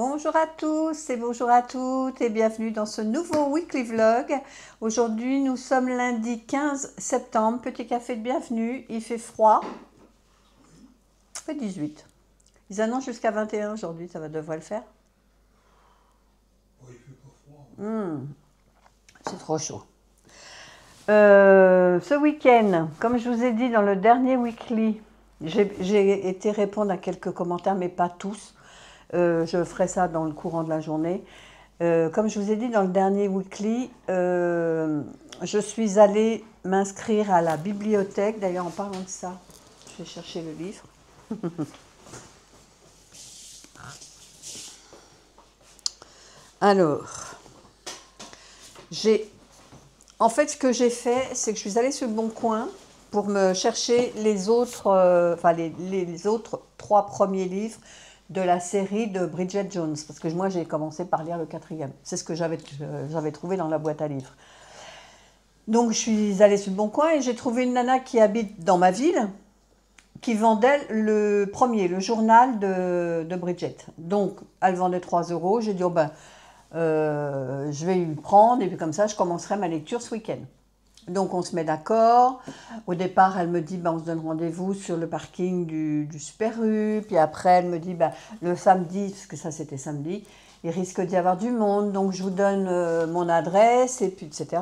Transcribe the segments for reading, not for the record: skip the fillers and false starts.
Bonjour à tous et bonjour à toutes et bienvenue dans ce nouveau weekly vlog. Aujourd'hui nous sommes lundi 15 septembre, petit café de bienvenue, il fait froid, il fait 18. Ils annoncent jusqu'à 21 aujourd'hui, ça devrait le faire. Oui, il fait pas froid. C'est trop chaud. Ce week-end, comme je vous ai dit dans le dernier weekly, j'ai été répondre à quelques commentaires mais pas tous. Je ferai ça dans le courant de la journée. Comme je vous ai dit dans le dernier weekly, je suis allée m'inscrire à la bibliothèque. D'ailleurs, en parlant de ça, je vais chercher le livre. Alors, en fait, ce que j'ai fait, c'est que je suis allée sur le Bon Coin pour me chercher les autres, les autres 3 premiers livres de la série de Bridget Jones. Parce que moi, j'ai commencé par lire le 4e. C'est ce que j'avais trouvé dans la boîte à livres. Donc, je suis allée sur le Bon Coin et j'ai trouvé une nana qui habite dans ma ville qui vendait le premier, le journal de Bridget. Donc, elle vendait 3 €. J'ai dit, oh ben, je vais le prendre et puis comme ça, je commencerai ma lecture ce week-end. Donc, on se met d'accord. Au départ, elle me dit, ben, on se donne rendez-vous sur le parking du Super U. Puis après, elle me dit, ben, le samedi, parce que ça, c'était samedi, il risque d'y avoir du monde. Donc, je vous donne mon adresse et puis, etc.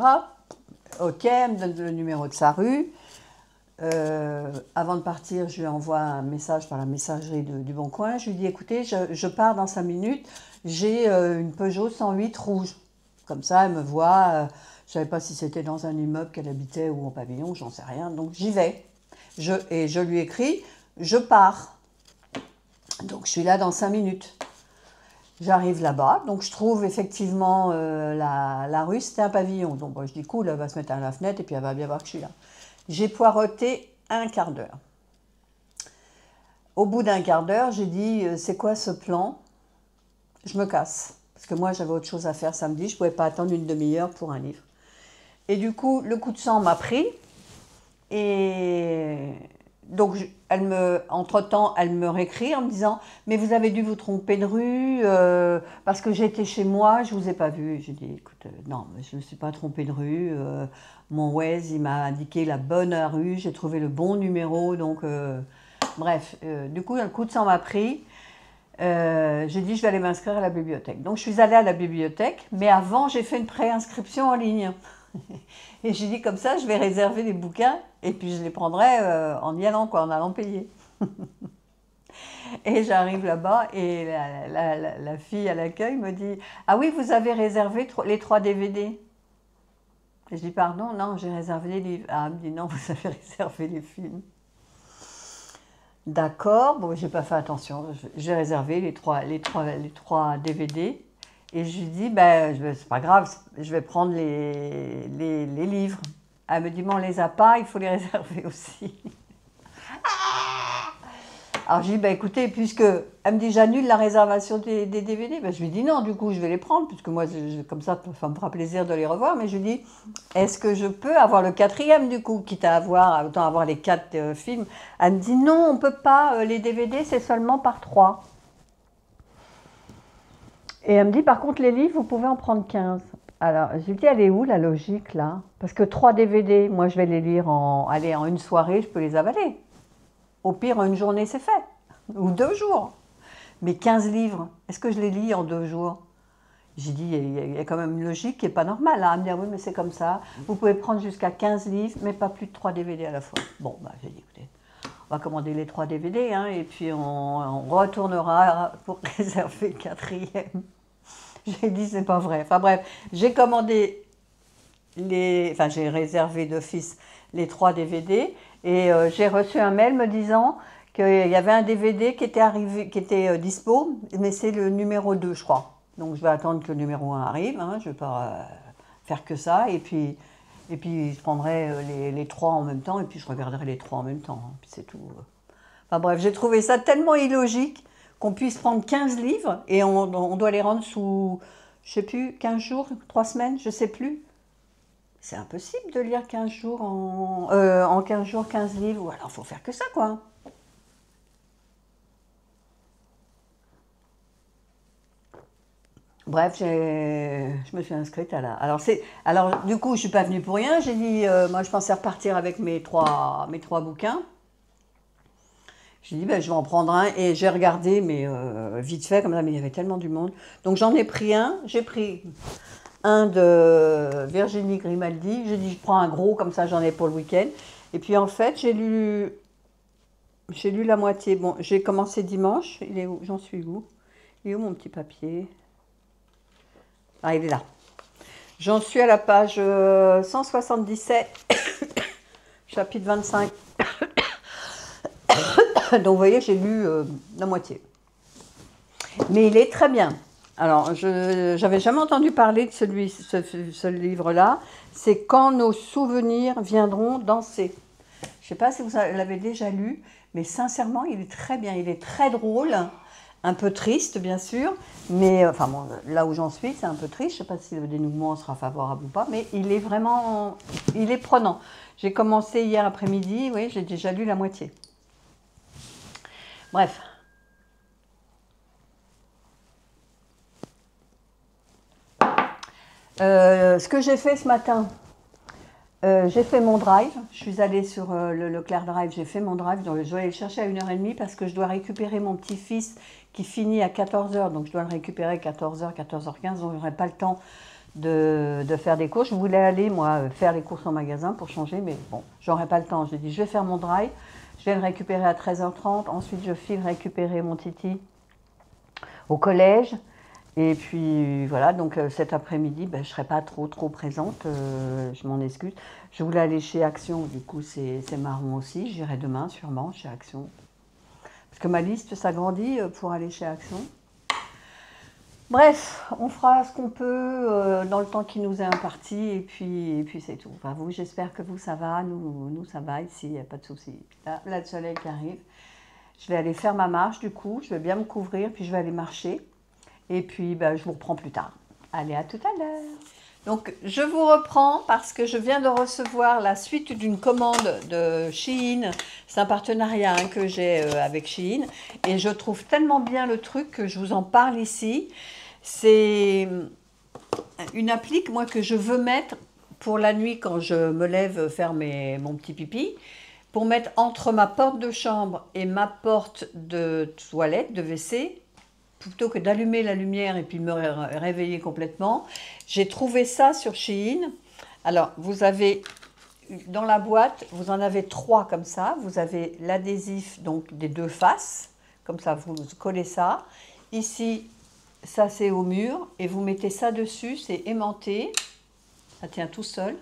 Ok, elle me donne le numéro de sa rue. Avant de partir, je lui envoie un message par la messagerie du Bon Coin. Je lui dis, écoutez, je pars dans 5 minutes. J'ai une Peugeot 108 rouge. Comme ça, elle me voit. Je ne savais pas si c'était dans un immeuble qu'elle habitait ou en pavillon, j'en sais rien. Donc, j'y vais. Et je lui écris, je pars. Donc, je suis là dans 5 minutes. J'arrive là-bas, donc je trouve effectivement la rue, c'était un pavillon. Donc moi, je dis cool, elle va se mettre à la fenêtre et puis elle va bien voir que je suis là. J'ai poireauté un quart d'heure. Au bout d'un quart d'heure, j'ai dit c'est quoi ce plan? Je me casse. Parce que moi, j'avais autre chose à faire samedi, je ne pouvais pas attendre une demi-heure pour un livre. Et du coup, le coup de sang m'a pris. Et donc, entre-temps, elle me réécrit en me disant « Mais vous avez dû vous tromper de rue parce que j'étais chez moi, je ne vous ai pas vu. » J'ai dit « Écoute, non, je ne me suis pas trompée de rue. Mon Waze, il m'a indiqué la bonne rue, j'ai trouvé le bon numéro. » Donc, bref, du coup, un coup de sang m'a pris. J'ai dit « Je vais aller m'inscrire à la bibliothèque. » Donc, je suis allée à la bibliothèque, mais avant, j'ai fait une préinscription en ligne. Et j'ai dit comme ça, je vais réserver les bouquins et puis je les prendrai en y allant, quoi, en allant payer. Et j'arrive là-bas et la fille à l'accueil me dit « Ah oui, vous avez réservé les 3 DVD ?» Et je dis « Pardon, non, j'ai réservé les livres. » Ah, elle me dit « Non, vous avez réservé les films. » D'accord, bon, j'ai pas fait attention. J'ai réservé les trois DVD. Et je lui dis, ben, c'est pas grave, je vais prendre les livres. Elle me dit, mais on les a pas, il faut les réserver aussi. Alors je lui dis, ben, écoutez, puisque elle me dit, j'annule la réservation des DVD, ben, je lui dis non, du coup, je vais les prendre, puisque moi, comme ça me fera plaisir de les revoir. Mais je lui dis, est-ce que je peux avoir le 4e, du coup, quitte à autant avoir les 4 films. Elle me dit, non, on ne peut pas, les DVD, c'est seulement par 3. Et elle me dit, par contre, les livres, vous pouvez en prendre 15. Alors, je lui dis, elle est où la logique, là? Parce que 3 DVD, moi, je vais les lire en une soirée, je peux les avaler. Au pire, en une journée, c'est fait. Ou 2 jours. Mais 15 livres, est-ce que je les lis en 2 jours? J'ai dit, il y a quand même une logique qui n'est pas normale. Hein. Elle me dit, ah oui, mais c'est comme ça. Vous pouvez prendre jusqu'à 15 livres, mais pas plus de 3 DVD à la fois. Bon, bah, j'ai dit, écoutez, on va commander les 3 DVD, hein, et puis on retournera pour réserver le 4e. J'ai dit, c'est pas vrai. Enfin bref, j'ai commandé j'ai réservé d'office les 3 DVD et j'ai reçu un mail me disant qu'il y avait un DVD qui était arrivé, qui était dispo, mais c'est le numéro 2, je crois. Donc je vais attendre que le numéro 1 arrive, hein, je ne vais pas faire que ça. Et puis je prendrai les 3 en même temps et puis je regarderai les 3 en même temps. Hein, puis c'est tout. Enfin bref, j'ai trouvé ça tellement illogique qu'on puisse prendre 15 livres et on doit les rendre sous, je sais plus, 15 jours, 3 semaines, je sais plus. C'est impossible de lire 15 jours en 15 jours 15 livres. Ou alors, il faut faire que ça, quoi. Bref, je me suis inscrite à la... Alors du coup, je ne suis pas venue pour rien. J'ai dit, moi, je pensais repartir avec mes trois bouquins. J'ai dit, ben, je vais en prendre un. Et j'ai regardé, mais vite fait, comme ça, mais il y avait tellement du monde. Donc, j'en ai pris un. J'ai pris un de Virginie Grimaldi. J'ai dit, je prends un gros, comme ça, j'en ai pour le week-end. Et puis, en fait, j'ai lu la moitié. Bon, j'ai commencé dimanche. Il est où? J'en suis où? Il est où mon petit papier? Ah, il est là. J'en suis à la page 177, chapitre 25. Donc, vous voyez, j'ai lu la moitié. Mais il est très bien. Alors, je n'avais jamais entendu parler de ce livre-là. C'est Quand nos souvenirs viendront danser. Je ne sais pas si vous l'avez déjà lu, mais sincèrement, il est très bien. Il est très drôle. Un peu triste, bien sûr, mais enfin bon, là où j'en suis, c'est un peu triste. Je ne sais pas si le dénouement sera favorable ou pas, mais il est vraiment, il est prenant. J'ai commencé hier après-midi, oui, j'ai déjà lu la moitié. Bref. Ce que j'ai fait ce matin, j'ai fait mon drive. Je suis allée sur le Leclerc Drive, j'ai fait mon drive. Donc je dois aller le chercher à 1h30 parce que je dois récupérer mon petit-fils qui finit à 14h. Donc je dois le récupérer à 14h, 14h15. Donc je n'aurai pas le temps de faire des courses. Je voulais aller, moi, faire les courses en magasin pour changer, mais bon, j'aurai pas le temps. J'ai dit, je vais faire mon drive. Je vais le récupérer à 13h30. Ensuite, je file récupérer mon Titi au collège. Et puis voilà, donc cet après-midi, ben, je ne serai pas trop présente, je m'en excuse. Je voulais aller chez Action, du coup c'est marrant aussi, j'irai demain sûrement chez Action. Parce que ma liste s'agrandit pour aller chez Action. Bref, on fera ce qu'on peut dans le temps qui nous est imparti et puis c'est tout. Enfin, vous, j'espère que vous ça va, nous ça va ici, il n'y a pas de souci. Là, le soleil qui arrive. Je vais aller faire ma marche du coup, je vais bien me couvrir, puis je vais aller marcher. Et puis, ben, je vous reprends plus tard. Allez, à tout à l'heure. Donc, je vous reprends parce que je viens de recevoir la suite d'une commande de Shein. C'est un partenariat que j'ai avec Shein. Et je trouve tellement bien le truc que je vous en parle ici. C'est une appli moi, que je veux mettre pour la nuit quand je me lève faire mon petit pipi. Pour mettre entre ma porte de chambre et ma porte de toilette, de WC, plutôt que d'allumer la lumière et puis me réveiller complètement. J'ai trouvé ça sur Shein. Alors, vous avez, dans la boîte, vous en avez 3 comme ça. Vous avez l'adhésif, donc des 2 faces. Comme ça, vous collez ça. Ici, ça c'est au mur. Et vous mettez ça dessus, c'est aimanté. Ça tient tout seul.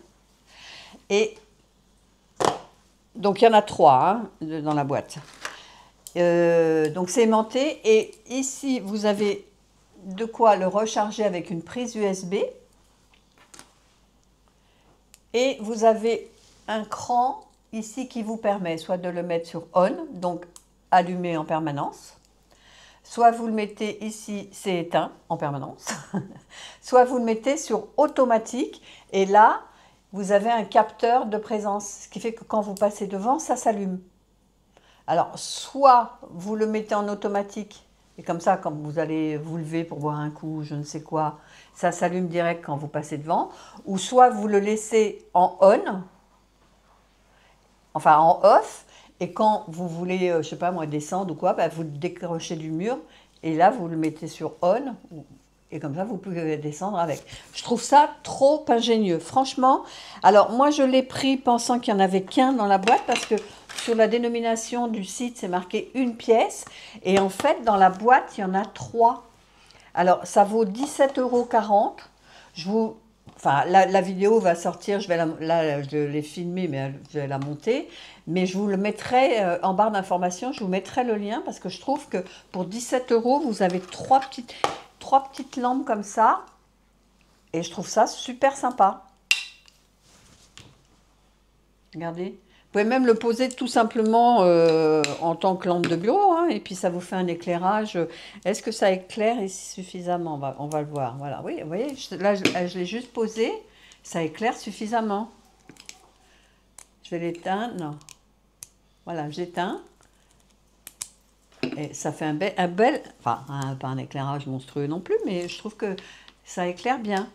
Et donc, il y en a 3 hein, dans la boîte. Donc c'est aimanté et ici vous avez de quoi le recharger avec une prise USB et vous avez un cran ici qui vous permet soit de le mettre sur on, donc allumé en permanence, soit vous le mettez ici, c'est éteint en permanence, soit vous le mettez sur automatique et là vous avez un capteur de présence, ce qui fait que quand vous passez devant, ça s'allume. Alors, soit vous le mettez en automatique, et comme ça, quand vous allez vous lever pour boire un coup, je ne sais quoi, ça s'allume direct quand vous passez devant, ou soit vous le laissez en on, enfin en off, et quand vous voulez, je ne sais pas moi, descendre ou quoi, bah, vous le décrochez du mur, et là, vous le mettez sur on, et comme ça, vous pouvez descendre avec. Je trouve ça trop ingénieux, franchement. Alors, moi, je l'ai pris pensant qu'il n'y en avait qu'un dans la boîte, parce que sur la dénomination du site, c'est marqué une pièce. Et en fait, dans la boîte, il y en a 3. Alors, ça vaut 17,40 €. Enfin, la vidéo va sortir, là, je l'ai filmée, mais je vais la monter. Mais je vous le mettrai en barre d'informations, je vous mettrai le lien, parce que je trouve que pour 17 €, vous avez 3 petites lampes comme ça. Et je trouve ça super sympa. Regardez. Vous pouvez même le poser tout simplement en tant que lampe de bureau, hein, et puis ça vous fait un éclairage. Est-ce que ça éclaire suffisamment? On va le voir. Voilà, oui, vous voyez, là, je l'ai juste posé, ça éclaire suffisamment. Je vais l'éteindre, non. Voilà, j'éteins. Et ça fait enfin, pas un éclairage monstrueux non plus, mais je trouve que ça éclaire bien.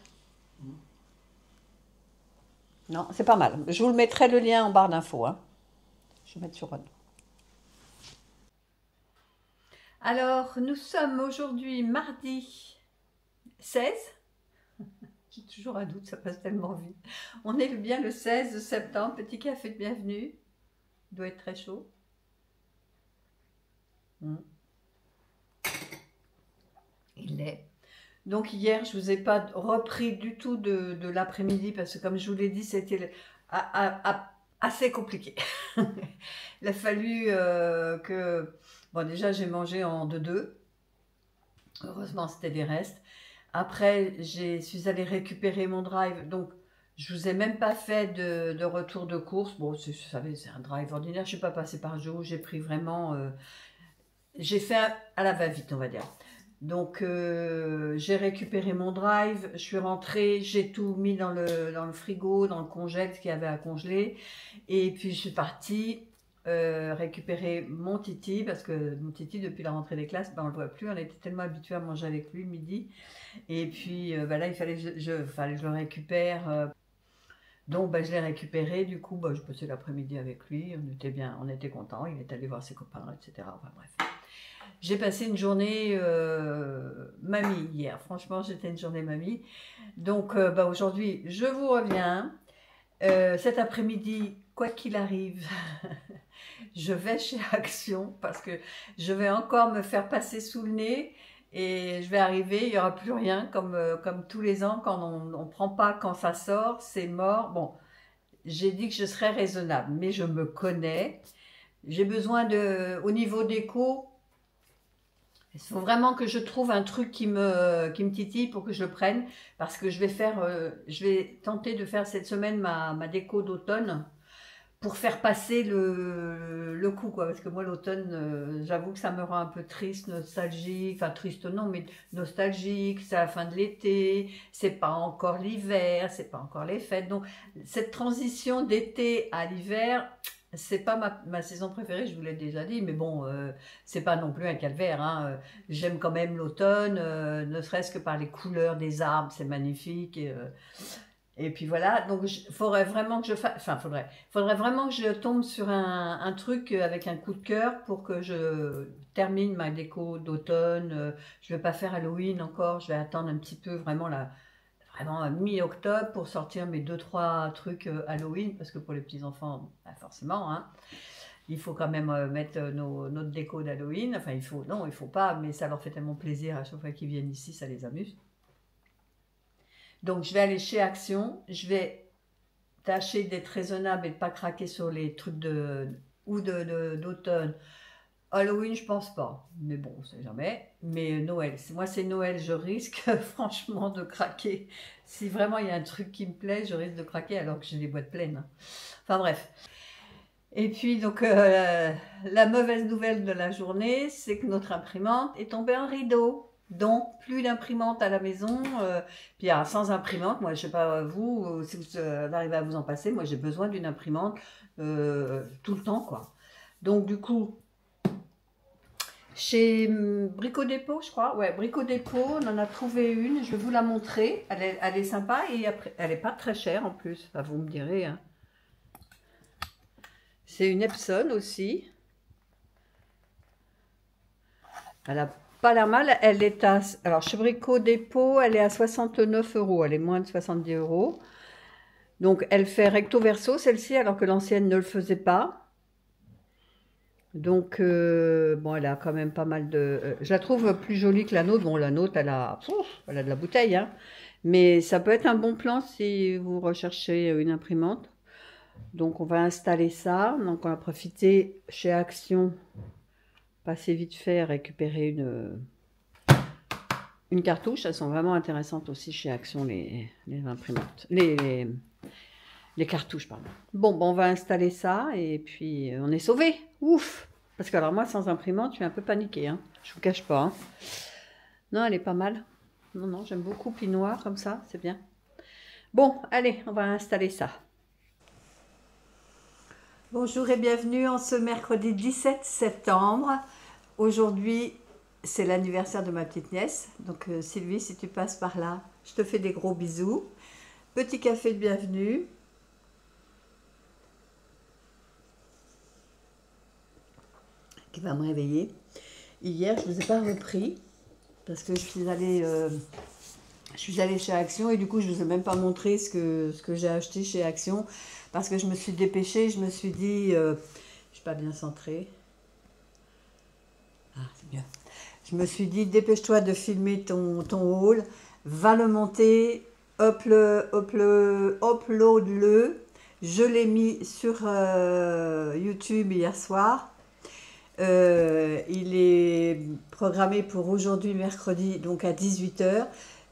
Non, c'est pas mal. Je vous le mettrai le lien en barre d'infos, hein. Je vais mettre sur On. Alors, nous sommes aujourd'hui mardi 16. J'ai toujours un doute, ça passe tellement vite. On est bien le 16 septembre, petit café de bienvenue. Il doit être très chaud. Il l'est. Donc hier, je ne vous ai pas repris du tout de l'après-midi parce que comme je vous l'ai dit, c'était assez compliqué. Il a fallu que... Bon, déjà, j'ai mangé en 2-2. Heureusement, c'était des restes. Après, je suis allée récupérer mon drive. Donc, je ne vous ai même pas fait de retour de course. Bon, vous savez, c'est un drive ordinaire. Je ne suis pas passée par jour. J'ai pris vraiment... j'ai fait à la va-vite, on va dire. Donc, j'ai récupéré mon drive, je suis rentrée, j'ai tout mis dans le frigo, dans le congèle, ce qu'il y avait à congeler. Et puis, je suis partie récupérer mon Titi, parce que mon Titi, depuis la rentrée des classes, ben, on ne le voit plus. On était tellement habitués à manger avec lui le midi. Et puis, ben là, il fallait que je le récupère. Donc, ben, je l'ai récupéré. Du coup, ben, je passais l'après-midi avec lui. On était contents. Il est allé voir ses copains, etc. Enfin, bref. J'ai passé une journée mamie hier. Franchement, c'était une journée mamie. Donc, bah, aujourd'hui, je vous reviens. Cet après-midi, quoi qu'il arrive, je vais chez Action parce que je vais encore me faire passer sous le nez et je vais arriver, il n'y aura plus rien comme tous les ans quand on ne prend pas quand ça sort, c'est mort. Bon, j'ai dit que je serais raisonnable, mais je me connais. J'ai besoin au niveau déco, il faut vraiment que je trouve un truc qui me titille pour que je le prenne, parce que je vais tenter de faire cette semaine ma déco d'automne pour faire passer le coup, quoi. Parce que moi, l'automne, j'avoue que ça me rend un peu triste, nostalgique, enfin triste non, mais nostalgique, c'est la fin de l'été, c'est pas encore l'hiver, c'est pas encore les fêtes. Donc, cette transition d'été à l'hiver, c'est pas ma saison préférée, je vous l'ai déjà dit, mais bon, c'est pas non plus un calvaire, hein. J'aime quand même l'automne, ne serait-ce que par les couleurs des arbres, c'est magnifique. Et puis voilà, donc faudrait vraiment que je fasse, enfin faudrait vraiment que je tombe sur un truc avec un coup de cœur pour que je termine ma déco d'automne. Je vais pas faire Halloween encore, je vais attendre un petit peu vraiment mi-octobre pour sortir mes 2-3 trucs Halloween, parce que pour les petits-enfants, bah forcément, hein, il faut quand même mettre notre déco d'Halloween. Enfin, il faut pas, mais ça leur fait tellement plaisir à chaque fois qu'ils viennent ici, ça les amuse. Donc, je vais aller chez Action, je vais tâcher d'être raisonnable et de ne pas craquer sur les trucs d'automne. Halloween, je pense pas, mais bon, on sait jamais. Mais Noël, moi c'est Noël, je risque franchement de craquer. Si vraiment il y a un truc qui me plaît, je risque de craquer alors que j'ai les boîtes pleines. Enfin bref. Et puis donc la mauvaise nouvelle de la journée, c'est que notre imprimante est tombée en rideau. Donc plus d'imprimante à la maison. Puis sans imprimante, moi je sais pas vous, si vous arrivez à vous en passer, moi j'ai besoin d'une imprimante tout le temps, quoi. Donc du coup, chez Brico Dépôt, je crois. Ouais, Brico Dépôt, on en a trouvé une. Je vais vous la montrer. Elle est sympa et après, elle n'est pas très chère en plus. Enfin, vous me direz, hein. C'est une Epson aussi. Elle n'a pas l'air mal. Elle est alors, chez Brico Dépôt, elle est à 69 €. Elle est moins de 70 €. Donc, elle fait recto verso, celle-ci, alors que l'ancienne ne le faisait pas. Donc, bon, elle a quand même pas mal de... je la trouve plus jolie que la nôtre. Bon, la nôtre, elle a de la bouteille, hein. Mais ça peut être un bon plan si vous recherchez une imprimante. Donc, on va installer ça. Donc, on va profiter chez Action, passer vite fait, récupérer une cartouche. Elles sont vraiment intéressantes aussi chez Action, les imprimantes. Les cartouches, pardon. Bon, on va installer ça et puis on est sauvé. Ouf! Parce que alors moi, sans imprimante, je suis un peu paniquée, hein. Je vous cache pas, hein. Non, elle est pas mal. Non, j'aime beaucoup Pinot Noir comme ça, c'est bien. Bon, allez, on va installer ça. Bonjour et bienvenue en ce mercredi 17 septembre. aujourd'hui, c'est l'anniversaire de ma petite nièce. Donc Sylvie, si tu passes par là, je te fais des gros bisous. Petit café de bienvenue. Qui va me réveiller. Hier, je ne vous ai pas repris parce que je suis allée chez Action et du coup, je ne vous ai même pas montré ce que j'ai acheté chez Action parce que je me suis dépêchée. Je me suis dit, je ne suis pas bien centrée. Ah, c'est mieux. Je me suis dit, dépêche-toi de filmer ton haul, va le monter, upload-le. Je l'ai mis sur YouTube hier soir. Il est programmé pour aujourd'hui, mercredi, donc à 18 h.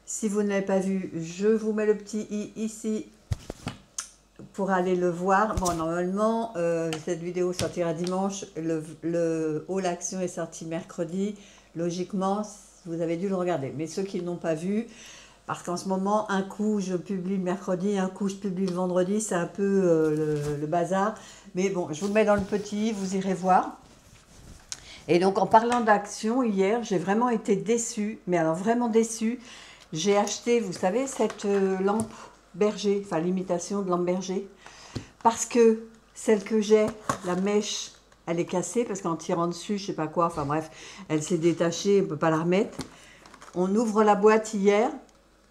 Si vous ne l'avez pas vu, je vous mets le petit i ici pour aller le voir. Bon, normalement, cette vidéo sortira dimanche. Le haul action est sorti mercredi. Logiquement, vous avez dû le regarder. Mais ceux qui ne l'ont pas vu, parce qu'en ce moment, un coup, je publie le mercredi, un coup, je publie le vendredi. C'est un peu le bazar. Mais bon, je vous le mets dans le petit, vous irez voir. Et donc, en parlant d'action, hier, j'ai vraiment été déçue, mais alors vraiment déçue. J'ai acheté, vous savez, cette lampe Berger, enfin l'imitation de lampe Berger, parce que celle que j'ai, la mèche, elle est cassée, parce qu'en tirant dessus, je sais pas quoi, enfin bref, elle s'est détachée, on ne peut pas la remettre. On ouvre la boîte hier,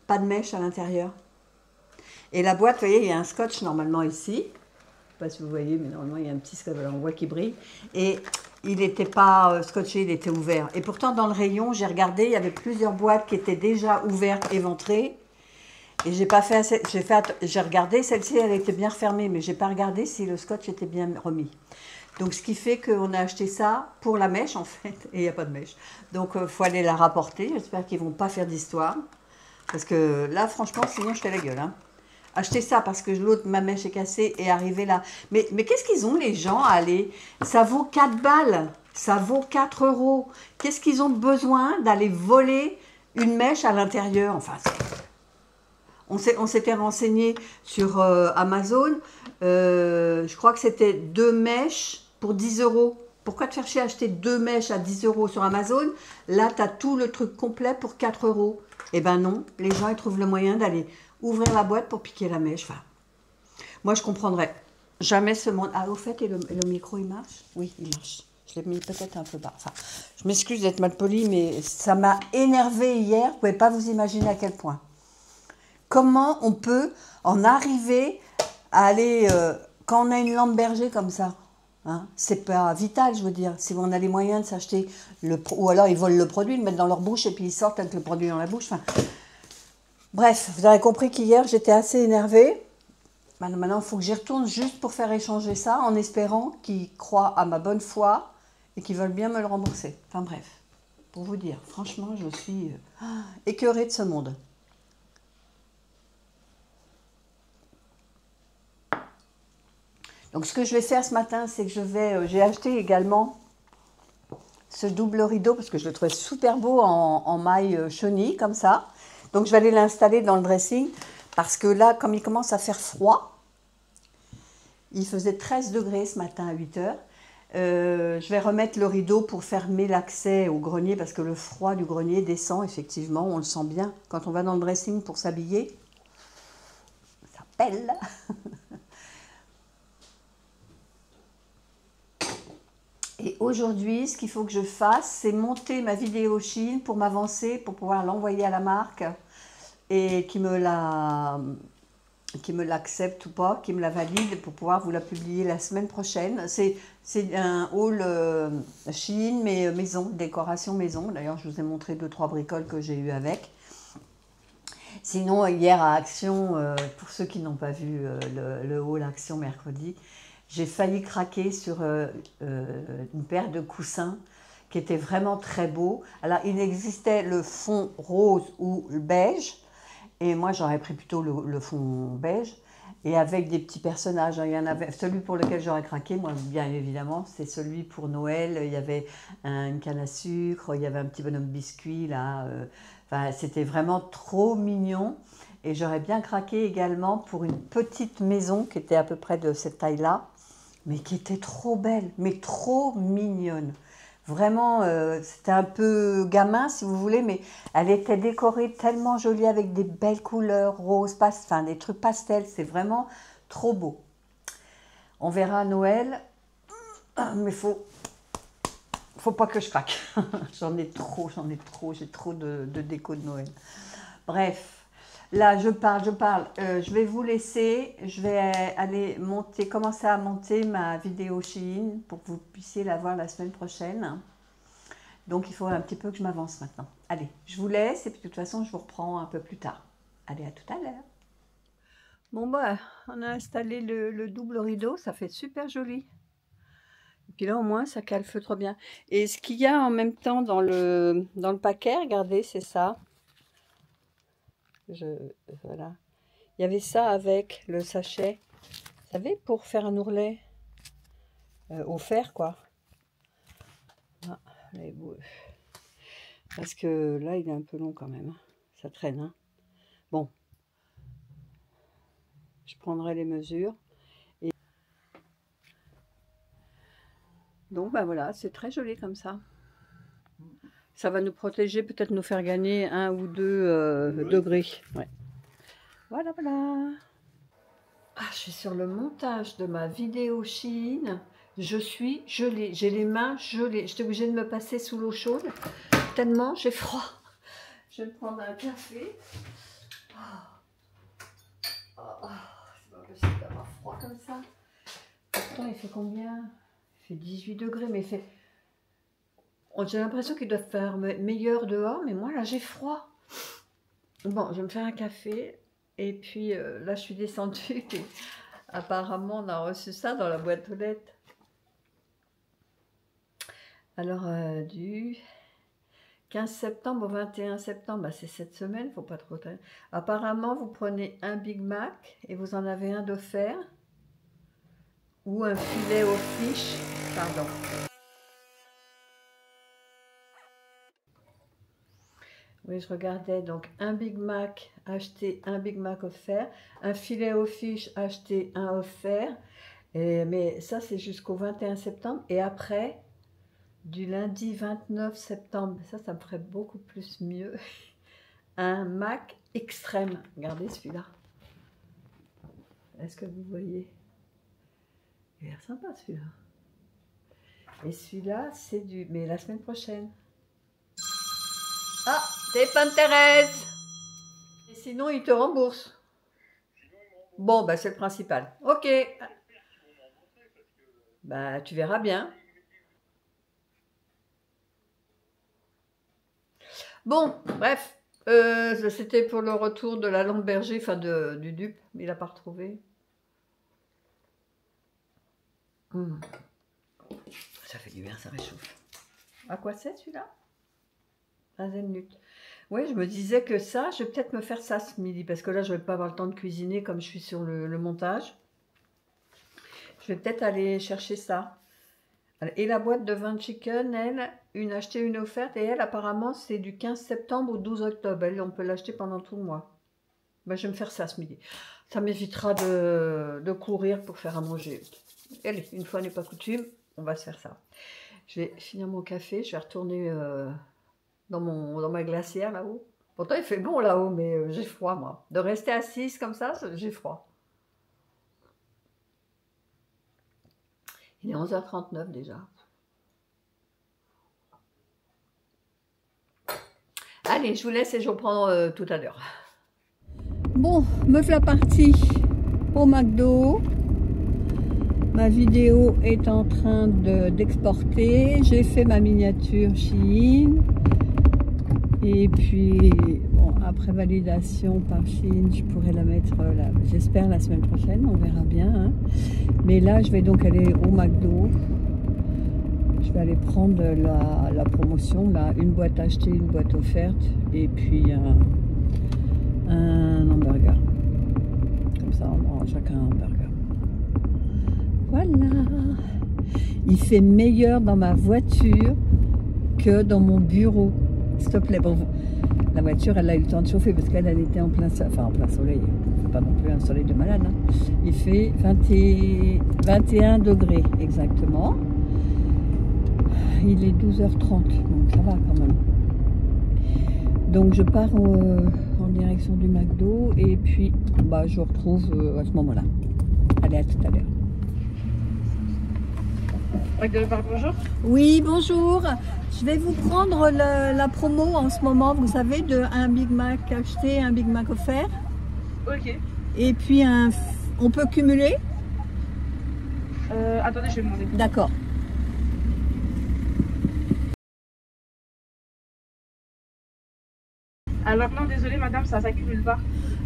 pas de mèche à l'intérieur. Et la boîte, vous voyez, il y a un scotch normalement ici. Je ne sais pas si vous voyez, mais normalement, il y a un petit scotch, on voit qui brille. Et il n'était pas scotché, il était ouvert. Et pourtant, dans le rayon, j'ai regardé, il y avait plusieurs boîtes qui étaient déjà ouvertes, éventrées. Et j'ai pas fait assez, j'ai regardé, celle-ci, elle était bien refermée, mais j'ai pas regardé si le scotch était bien remis. Donc, ce qui fait qu'on a acheté ça pour la mèche, en fait, et il n'y a pas de mèche. Donc, il faut aller la rapporter. J'espère qu'ils vont pas faire d'histoire. Parce que là, franchement, sinon, je fais la gueule, hein. Acheter ça parce que l'autre, ma mèche est cassée et arriver là. Mais qu'est-ce qu'ils ont les gens à aller? Ça vaut 4 balles, ça vaut 4 euros. Qu'est-ce qu'ils ont besoin d'aller voler une mèche à l'intérieur? Enfin, on s'était renseigné sur Amazon. Je crois que c'était 2 mèches pour 10 euros. Pourquoi te faire chier à acheter 2 mèches à 10 euros sur Amazon? Là, tu as tout le truc complet pour 4 euros. Eh ben non, les gens ils trouvent le moyen d'aller ouvrir la boîte pour piquer la mèche. Enfin, moi, je comprendrais jamais ce monde. Ah, au fait, et le micro, il marche? Oui, il marche. Je l'ai mis peut-être un peu bas. Enfin, je m'excuse d'être mal poli, mais ça m'a énervé hier. Vous ne pouvez pas vous imaginer à quel point. Comment on peut en arriver à aller... quand on a une lampe Berger comme ça, hein, c'est pas vital, je veux dire. Si on a les moyens de s'acheter... Ou alors, ils volent le produit, le mettent dans leur bouche et puis ils sortent avec le produit dans la bouche. Enfin... Bref, vous avez compris qu'hier, j'étais assez énervée. Maintenant, il faut que j'y retourne juste pour faire échanger ça, en espérant qu'ils croient à ma bonne foi et qu'ils veulent bien me le rembourser. Enfin bref, pour vous dire, franchement, je suis écœurée de ce monde. Donc, ce que je vais faire ce matin, c'est que j'ai acheté également ce double rideau, parce que je le trouvais super beau en maille chenille, comme ça. Donc, je vais aller l'installer dans le dressing, parce que là, comme il commence à faire froid, il faisait 13 degrés ce matin à 8 h. Je vais remettre le rideau pour fermer l'accès au grenier, parce que le froid du grenier descend, effectivement, on le sent bien. Quand on va dans le dressing pour s'habiller, ça pèle. Et aujourd'hui, ce qu'il faut que je fasse, c'est monter ma vidéo Chine pour m'avancer, pour pouvoir l'envoyer à la marque et qui me l'accepte ou pas, qui me la valide pour pouvoir vous la publier la semaine prochaine. C'est un haul Chine, mais maison, décoration maison. D'ailleurs, je vous ai montré 2-3 bricoles que j'ai eues avec. Sinon, hier à Action, pour ceux qui n'ont pas vu le haul Action mercredi, j'ai failli craquer sur une paire de coussins qui était vraiment très beau. Alors, il existait le fond rose ou le beige, et moi, j'aurais pris plutôt le fond beige, et avec des petits personnages. Il y en avait, celui pour lequel j'aurais craqué, moi, bien évidemment, c'est celui pour Noël. Il y avait une canne à sucre, il y avait un petit bonhomme biscuit, là. Enfin, c'était vraiment trop mignon. Et j'aurais bien craqué également pour une petite maison qui était à peu près de cette taille-là, mais qui était trop belle, mais trop mignonne. Vraiment, c'était un peu gamin, si vous voulez, mais elle était décorée tellement jolie avec des belles couleurs, roses, enfin des trucs pastels. C'est vraiment trop beau. On verra à Noël, mais faut pas que je craque. J'en ai trop, j'ai trop de déco de Noël. Bref, là je parle. Je vais vous laisser, je vais aller commencer à monter ma vidéo Shein pour que vous puissiez la voir la semaine prochaine. Donc il faut un petit peu que je m'avance maintenant. Allez, je vous laisse et puis de toute façon je vous reprends un peu plus tard. Allez, à tout à l'heure. Bon bah, on a installé le double rideau, ça fait super joli. Et puis là au moins ça calfeutre bien. Et ce qu'il y a en même temps dans le paquet, regardez, c'est ça. Voilà. Il y avait ça avec le sachet, vous savez, pour faire un ourlet offert quoi. Ah, parce que là il est un peu long quand même, ça traîne. Hein. Bon, je prendrai les mesures. Et donc ben voilà, c'est très joli comme ça. Ça va nous protéger, peut-être nous faire gagner 1 ou 2 degrés. Ouais. Voilà, voilà. Ah, je suis sur le montage de ma vidéo Shein. Je suis gelée. J'ai les mains gelées. J'étais obligée de me passer sous l'eau chaude. Tellement j'ai froid. Je vais me prendre un café. C'est pas possible d'avoir froid comme ça. Pourtant, il fait combien? Il fait 18 degrés, mais il fait... J'ai l'impression qu'il doit faire meilleur dehors, mais moi là j'ai froid. Bon, je vais me faire un café et puis là je suis descendue et apparemment on a reçu ça dans la boîte aux lettres. Alors du 15 septembre au 21 septembre, bah, c'est cette semaine, faut pas trop traîner. Apparemment vous prenez un Big Mac et vous en avez un d'offert ou un filet aux fiches, pardon. Oui, je regardais, donc un Big Mac, acheter un Big Mac offert, un filet aux fiches, acheter un offert, mais ça c'est jusqu'au 21 septembre, et après, du lundi 29 septembre, ça me ferait beaucoup plus mieux, un Mac extrême, regardez celui-là, est-ce que vous voyez? Il a l'air sympa celui-là, et celui-là c'est mais la semaine prochaine. Ah, téléphone Thérèse. Et sinon, il te rembourse. Bon, bah c'est le principal. Ok. Bah, tu verras bien. Bon, bref. C'était pour le retour de la lampe berger, enfin du dupe. Il n'a pas retrouvé. Ça fait du bien, ça réchauffe. À quoi c'est celui-là? Un Zenlut. Oui, je me disais que ça, je vais peut-être me faire ça ce midi, parce que là, je ne vais pas avoir le temps de cuisiner comme je suis sur le montage. Je vais peut-être aller chercher ça. Et la boîte de 20 chicken, elle, une achetée, une offerte, et elle, apparemment, c'est du 15 septembre au 12 octobre. Elle, on peut l'acheter pendant tout le mois. Ben, je vais me faire ça ce midi. Ça m'évitera de courir pour faire à manger. Allez, une fois n'est pas coutume, on va se faire ça. Je vais finir mon café, je vais retourner... dans ma glacière là-haut. Pourtant il fait bon là-haut, mais j'ai froid moi. De rester assise comme ça, j'ai froid. Il est 11h39 déjà. Allez, je vous laisse et je reprends tout à l'heure. Bon, me voilà partie au McDo. Ma vidéo est en train d'exporter. J'ai fait ma miniature Shein. Et puis, bon, après validation par Shein, je pourrais la mettre, j'espère, la semaine prochaine, on verra bien. Hein. Mais là, je vais donc aller au McDo. Je vais aller prendre la promotion, là, une boîte achetée, une boîte offerte, et puis un hamburger. Comme ça, on prend chacun un hamburger. Voilà. Il fait meilleur dans ma voiture que dans mon bureau. S'il te plaît, bon, la voiture, elle a eu le temps de chauffer parce qu'elle était en plein soleil. C'est pas non plus un soleil de malade. Hein. Il fait 21 degrés exactement. il est 12h30, donc ça va quand même. Donc je pars en direction du McDo et puis bah, je vous retrouve à ce moment-là. Allez, à tout à l'heure. Bonjour. Oui, bonjour. Je vais vous prendre la promo en ce moment, vous savez, de un Big Mac acheté, un Big Mac offert. Ok. Et puis on peut cumuler? Attendez, je vais demander. D'accord. Alors non, désolé madame, ça s'accumule pas.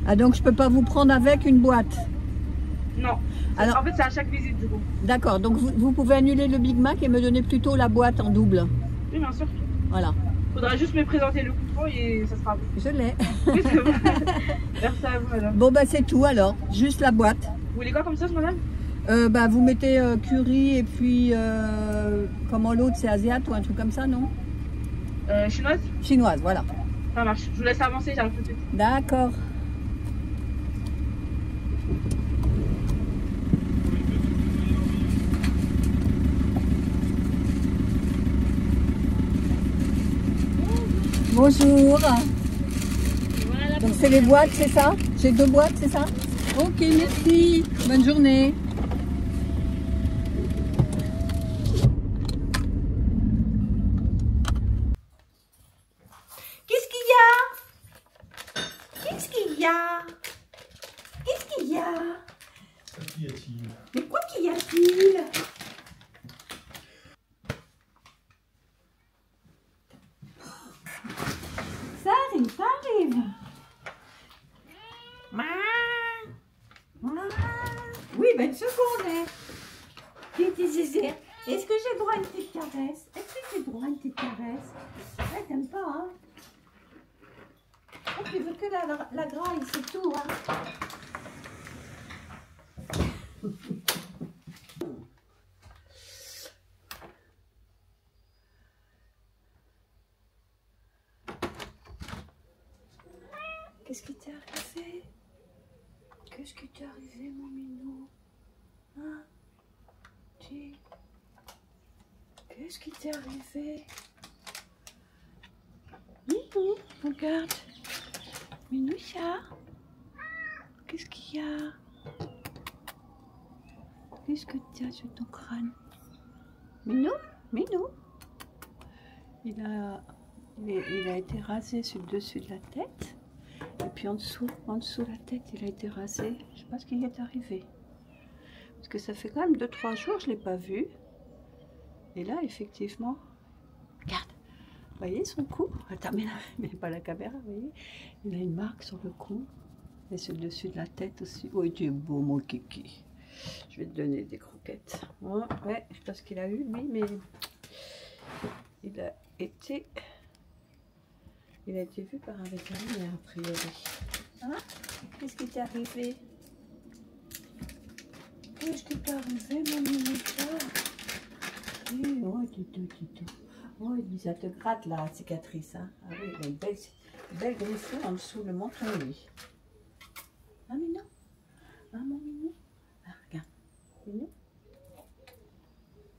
Ah, donc je peux pas vous prendre avec une boîte? Non. Alors, en fait, c'est à chaque visite du coup. d'accord, donc vous pouvez annuler le Big Mac et me donner plutôt la boîte en double. Oui, bien sûr. Voilà. Faudra juste me présenter le coupon et ça sera bon. Je l'ai. Oui, c'est bon. Merci à vous madame. Bon, bah c'est tout alors, juste la boîte. Vous voulez quoi comme sauce madame? Bah, vous mettez curry et puis comment l'autre, c'est asiate ou un truc comme ça, non? Chinoise? Chinoise, voilà. Ça marche. Je vous laisse avancer, j'arrive tout de suite. D'accord. Bonjour. Voilà. Donc c'est les boîtes, c'est ça? J'ai 2 boîtes, c'est ça? Ok, merci. Bonne journée. Qu'est-ce qu'il y a? Qu'est-ce qu'il y a? Qu'est-ce qu'il y a? Qu'y a-t-il? Mais quoi qu'il y a-t-il? Ça arrive, ça arrive. Oui, ben une seconde. Hein. Est-ce que j'ai droit à une petite caresse? Est-ce que j'ai droit à une petite caresse? Ouais, t'aimes pas, hein? Oh, tu veux que la graille, c'est tout, hein? Qu'est-ce qui t'est arrivé? Qu'est-ce qui t'est arrivé, mon minou? Hein? Qu'est-ce qui t'est arrivé? Minou, regarde. Minoucha. Qu'est-ce qu'il y a? Qu'est-ce que tu as sur ton crâne? Minou? Minou? Il a été rasé sur le dessus de la tête. Et puis en dessous de la tête, il a été rasé. Je sais pas ce qui lui est arrivé. Parce que ça fait quand même 2-3 jours, je ne l'ai pas vu. Et là, effectivement, regarde, vous voyez son cou? Attends, mais pas la caméra, vous voyez? Il a une marque sur le cou. Et sur le dessus de la tête aussi. Oh, tu es beau, mon kiki. Je vais te donner des croquettes. Ouais, ouais, je sais pas ce qu'il a eu, lui, mais il a été vu par un vétérinaire, a priori. Hein? Qu'est-ce qui t'est arrivé? Qu'est-ce qui t'est arrivé, mon mimosa? Oui, oh, Tito. Oh, ça te gratte la cicatrice, hein? Ah oui, il a une belle griffure en dessous le menton, lui. Ah, Minou? Ah, mon minou? Ah, regarde. Minou?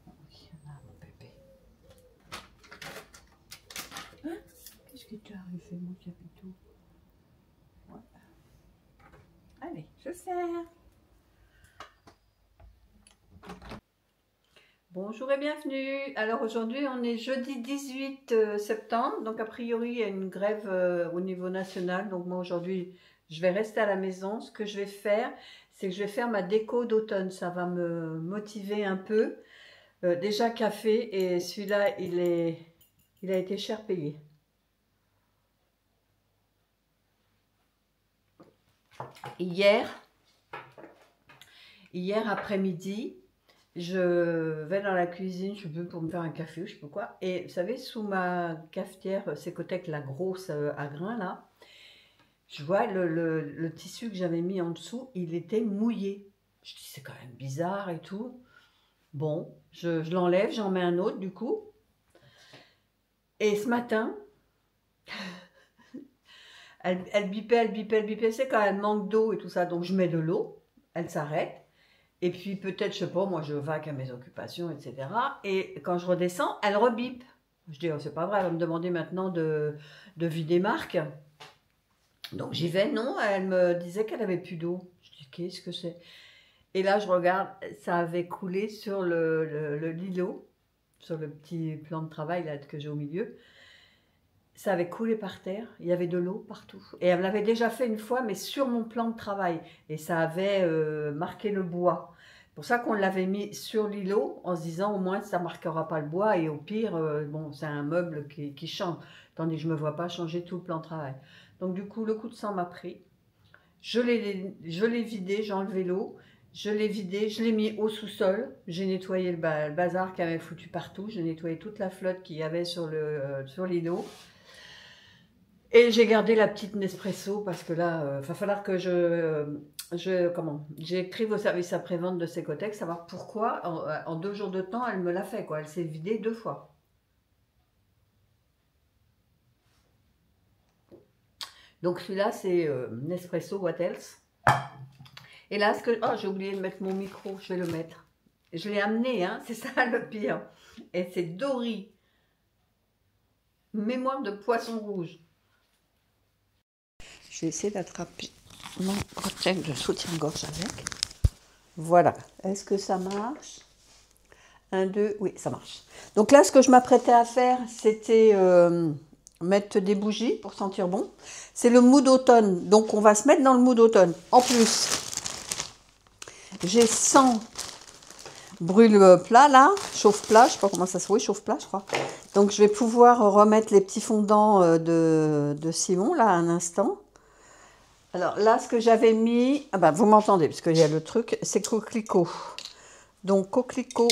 Oui, ah, mon bébé. Hein? Qu'est-ce qui t'est arrivé, mon capito? Ouais. Allez, je sers. Bonjour et bienvenue. Alors aujourd'hui on est jeudi 18 septembre, donc a priori il y a une grève au niveau national, donc moi aujourd'hui je vais rester à la maison. Ce que je vais faire, c'est que je vais faire ma déco d'automne, ça va me motiver un peu. Déjà café, et celui-là il a été cher payé. Hier après-midi, je vais dans la cuisine, je peux pour me faire un café ou je sais pas quoi. Et vous savez, sous ma cafetière, c'est côté avec la grosse à grains là, je vois le tissu que j'avais mis en dessous, il était mouillé. Je dis c'est quand même bizarre et tout. Bon, je l'enlève, j'en mets un autre du coup. Et ce matin, elle bipait, c'est quand même manque d'eau et tout ça. Donc je mets de l'eau, elle s'arrête. Et puis peut-être, je sais pas, moi je vaque à mes occupations, etc. Et quand je redescends, elle rebipe. Je dis, oh, c'est pas vrai, elle va me demander maintenant de vider Marc. Donc j'y vais, non, elle me disait qu'elle avait plus d'eau. Je dis, qu'est-ce que c'est? Et là, je regarde, ça avait coulé sur le lilo, sur le petit plan de travail là, que j'ai au milieu. Ça avait coulé par terre, il y avait de l'eau partout. Et elle me l'avait déjà fait une fois, mais sur mon plan de travail. Et ça avait marqué le bois. C'est pour ça qu'on l'avait mis sur l'îlot, en se disant au moins ça ne marquera pas le bois. Et au pire, bon, c'est un meuble qui change. Tandis que je ne me vois pas changer tout le plan de travail. Donc du coup, le coup de sang m'a pris. Je l'ai vidé, j'ai enlevé l'eau. Je l'ai vidé, je l'ai mis au sous-sol. J'ai nettoyé le bazar qui avait foutu partout. J'ai nettoyé toute la flotte qu'il y avait sur l'îlot. Et j'ai gardé la petite Nespresso parce que là, il va falloir que j'écrive au service après-vente de Secotec, savoir pourquoi en 2 jours de temps, elle me l'a fait, quoi. Elle s'est vidée 2 fois. Donc celui-là, c'est Nespresso What Else. Et là, oh, j'ai oublié de mettre mon micro, je vais le mettre. Je l'ai amené, hein, c'est ça le pire. Et c'est Dory. Mémoire de poisson rouge. Je vais essayer d'attraper mon cocktail de soutien-gorge avec. Voilà. Est-ce que ça marche? 1, 2, oui, ça marche. Donc là, ce que je m'apprêtais à faire, c'était mettre des bougies pour sentir bon. C'est le mood d'automne. Donc, on va se mettre dans le mood d'automne. En plus, j'ai 100 brûle-plat là, chauffe-plat, je sais pas comment ça se dit, chauffe-plat, je crois. Donc, je vais pouvoir remettre les petits fondants de Simon là, un instant. Alors là, ce que j'avais mis, ah ben, vous m'entendez, parce qu'il y a le truc, c'est coquelicot. Donc coquelicot,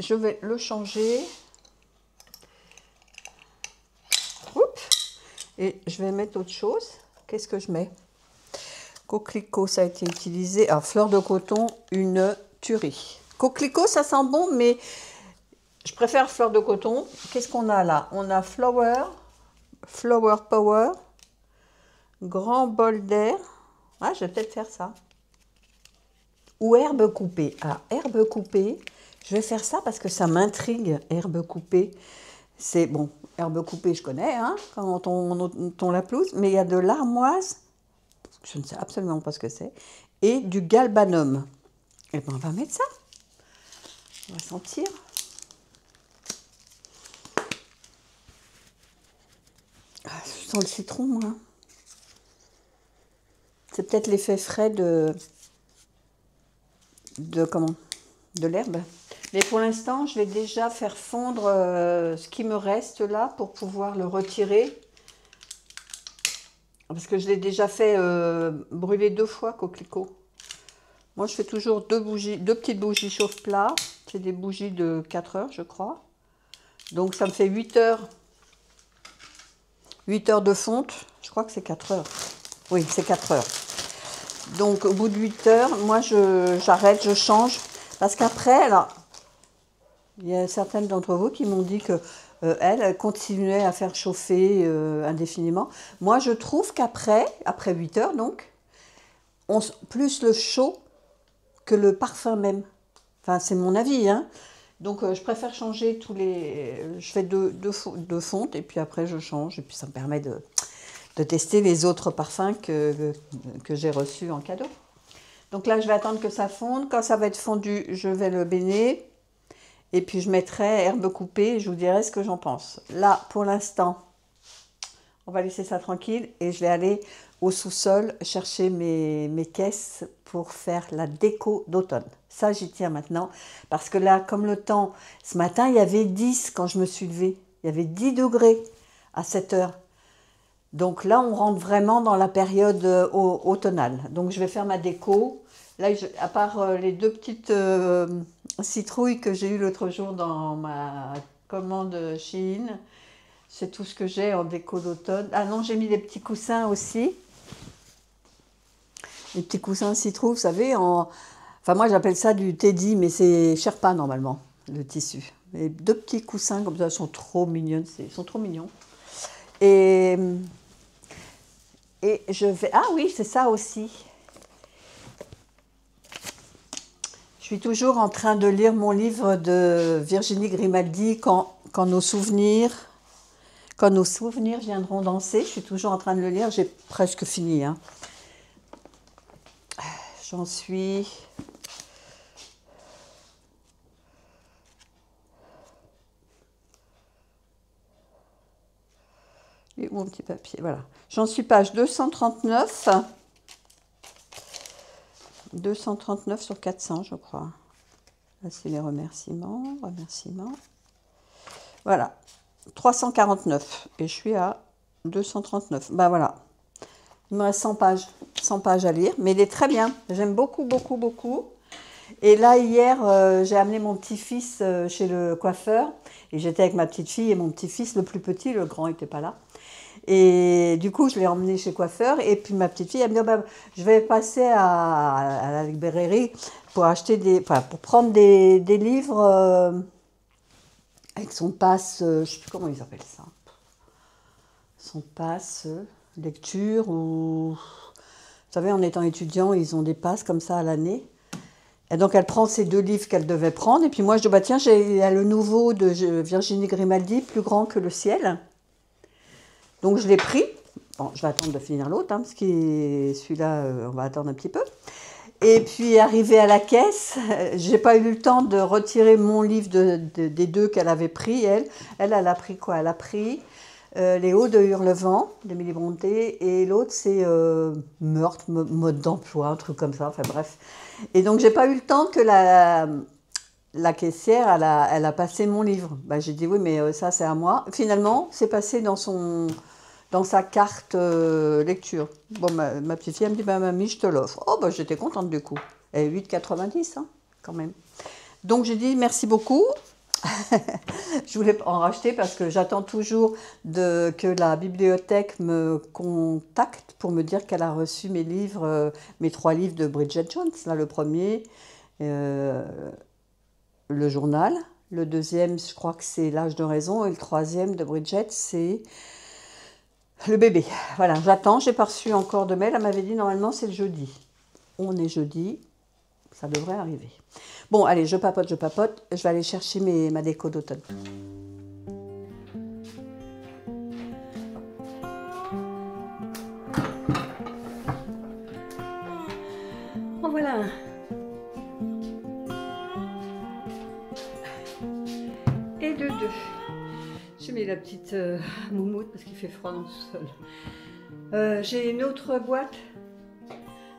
je vais le changer. Oups. Et je vais mettre autre chose. Qu'est-ce que je mets? Coquelicot, ça a été utilisé. Alors, fleur de coton, une tuerie. Coquelicot, ça sent bon, mais je préfère fleur de coton. Qu'est-ce qu'on a là? On a Flower Power. Grand bol d'air. Ah, je vais peut-être faire ça. Ou herbe coupée. Ah, herbe coupée. Je vais faire ça parce que ça m'intrigue, herbe coupée. C'est bon, herbe coupée, je connais, hein, quand on la pelouse. Mais il y a de l'armoise. Je ne sais absolument pas ce que c'est. Et du galbanum. Et bien, on va mettre ça. On va sentir. Ah, je sens le citron, moi. C'est peut-être l'effet frais de l'herbe. Mais pour l'instant, je vais déjà faire fondre ce qui me reste là pour pouvoir le retirer. Parce que je l'ai déjà fait brûler 2 fois, coquelicot. Moi, je fais toujours 2 petites bougies chauffe-plat. C'est des bougies de 4 heures, je crois. Donc, ça me fait 8 heures. 8 heures de fonte. Je crois que c'est 4 heures. Oui, c'est 4 heures. Donc, au bout de 8 heures, moi, j'arrête, je change. Parce qu'après, alors, il y a certaines d'entre vous qui m'ont dit que elle continuait à faire chauffer indéfiniment. Moi, je trouve qu'après 8 heures, donc, plus le chaud que le parfum même. Enfin, c'est mon avis, hein. Donc, je préfère changer tous les... Je fais deux fontes et puis après, je change. Et puis, ça me permet de tester les autres parfums que j'ai reçus en cadeau. Donc là, je vais attendre que ça fonde. Quand ça va être fondu, je vais le baigner. Et puis, je mettrai herbe coupée et je vous dirai ce que j'en pense. Là, pour l'instant, on va laisser ça tranquille. Et je vais aller au sous-sol chercher mes caisses pour faire la déco d'automne. Ça, j'y tiens maintenant. Parce que là, comme le temps, ce matin, il y avait 10 quand je me suis levée. Il y avait 10 degrés à 7 heures. Donc là, on rentre vraiment dans la période automnale. Donc, je vais faire ma déco. Là, à part les 2 petites citrouilles que j'ai eues l'autre jour dans ma commande Shein, c'est tout ce que j'ai en déco d'automne. Ah non, j'ai mis des petits coussins aussi. Les petits coussins citrouilles, vous savez, enfin, moi, j'appelle ça du Teddy, mais c'est Sherpa, normalement, le tissu. Et 2 petits coussins comme ça, sont trop mignons. Ils sont trop mignons. Et je vais... Ah oui, c'est ça aussi. suis toujours en train de lire mon livre de Virginie Grimaldi, quand nos souvenirs viendront danser. Je suis toujours en train de le lire, j'ai presque fini. Hein. J'en suis... Et mon petit papier, voilà. J'en suis page 239. 239 sur 400, je crois. Là, c'est les remerciements. Voilà. 349. Et je suis à 239. Ben voilà. Il me reste 100 pages. 100 pages à lire. Mais il est très bien. J'aime beaucoup, beaucoup, beaucoup. Et là, hier, j'ai amené mon petit-fils chez le coiffeur. Et j'étais avec ma petite fille et mon petit-fils, le plus petit, le grand n'était pas là. Et du coup, je l'ai emmené chez le coiffeur. Et puis ma petite fille, elle me dit, oh, bah, je vais passer à la librairie pour acheter pour prendre des livres avec son passe, je ne sais plus comment ils appellent ça. Son passe lecture ou... Vous savez, en étant étudiant, ils ont des passes comme ça à l'année. Et donc, elle prend ces 2 livres qu'elle devait prendre. Et puis moi, je dis, bah, tiens, j'ai le nouveau de Virginie Grimaldi, Plus grand que le ciel. Donc, je l'ai pris. Bon, je vais attendre de finir l'autre, hein, parce que celui-là, on va attendre un petit peu. Et puis, arrivé à la caisse, j'ai pas eu le temps de retirer mon livre des 2 qu'elle avait pris, elle. Elle a pris quoi? Elle a pris Les Hauts de Hurlevent, d'Émilie Brontë, et l'autre, c'est Meurtre, mode d'emploi, un truc comme ça, enfin bref. Et donc, j'ai pas eu le temps que la caissière, elle a passé mon livre. Ben, j'ai dit, oui, mais ça, c'est à moi. Finalement, c'est passé dans sa carte lecture. Bon, ma petite fille, elle me dit, bah, mamie, je te l'offre. Oh, bah, j'étais contente du coup. Et 8,90, hein, quand même. Donc, j'ai dit, merci beaucoup. Je voulais en racheter parce que j'attends toujours que la bibliothèque me contacte pour me dire qu'elle a reçu mes livres, mes 3 livres de Bridget Jones. Là, le premier, le journal. Le deuxième, je crois que c'est L'âge de raison. Et le troisième de Bridget, c'est le bébé. Voilà, j'attends. J'ai pas reçu encore de mail. Elle m'avait dit normalement c'est le jeudi. On est jeudi. Ça devrait arriver. Bon, allez, je papote. Je vais aller chercher ma déco d'automne. Bon, voilà. Et de 2. J'ai mis la petite moumoute parce qu'il fait froid dans le sol. J'ai une autre boîte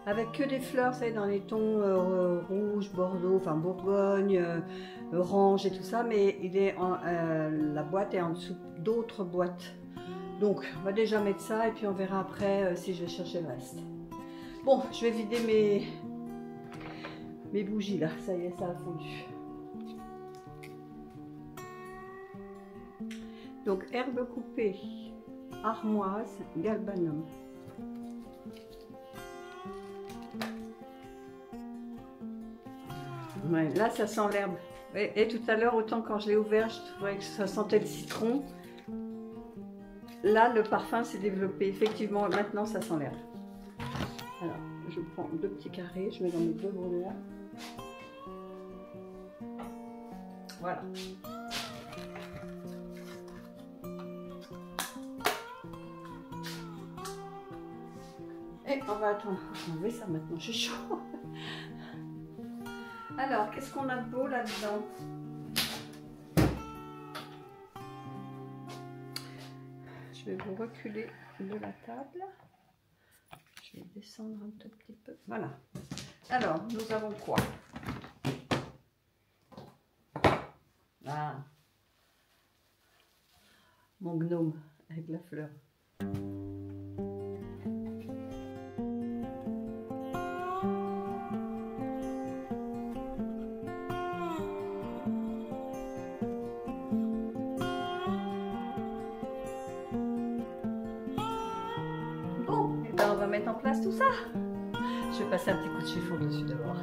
avec que des fleurs, vous savez, dans les tons rouge, bordeaux, enfin Bourgogne, orange et tout ça, mais la boîte est en dessous d'autres boîtes. Donc, on va déjà mettre ça et puis on verra après si je vais chercher le reste. Bon, je vais vider mes bougies là, ça y est, ça a fondu. Donc, herbe coupée, armoise, galbanum. Ouais, là, ça sent l'herbe. Et tout à l'heure, autant quand je l'ai ouvert, je trouvais que ça sentait le citron. Là, le parfum s'est développé. Effectivement, maintenant, ça sent l'herbe. Alors, je prends 2 petits carrés, je mets dans mes 2 brûleurs. Voilà. Et on va attendre. On va enlever ça maintenant, j'ai chaud. Alors, qu'est-ce qu'on a de beau là-dedans? Je vais vous reculer de la table. Je vais descendre un tout petit peu. Voilà. Alors, nous avons quoi? Ah, mon gnome avec la fleur. On va mettre en place tout ça. Je vais passer un petit coup de chiffon dessus d'abord.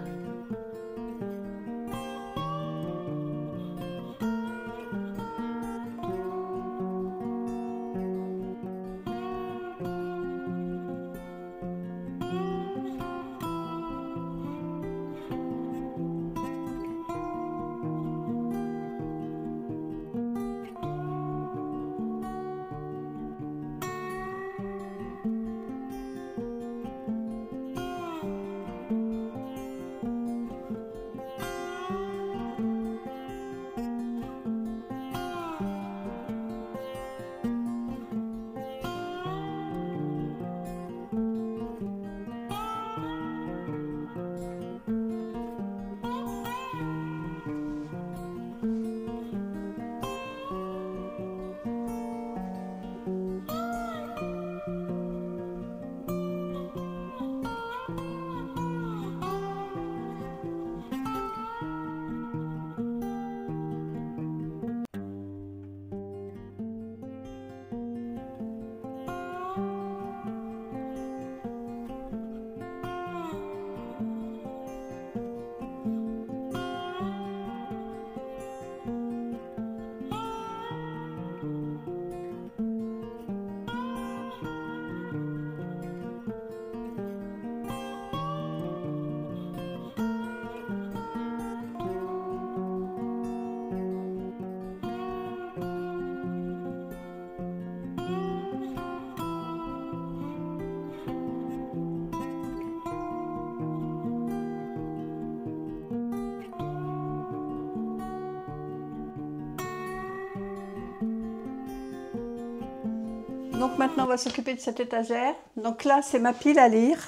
Donc maintenant, on va s'occuper de cette étagère. Donc là, c'est ma pile à lire.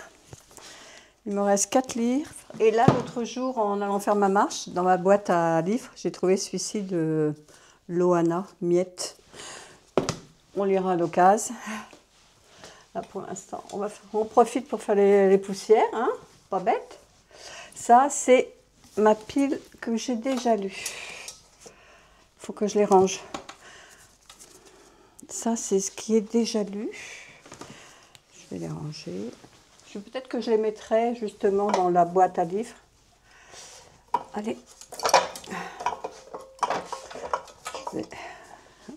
Il me reste 4 livres. Et là, l'autre jour, en allant faire ma marche, dans ma boîte à livres, j'ai trouvé celui-ci de Loana, Miette. On lira à l'occasion. Là, pour l'instant, on profite pour faire les poussières, hein, pas bête. Ça, c'est ma pile que j'ai déjà lue. Il faut que je les range. Ça, c'est ce qui est déjà lu. Je vais les ranger. Peut-être que je les mettrai justement dans la boîte à livres. Allez. Je vais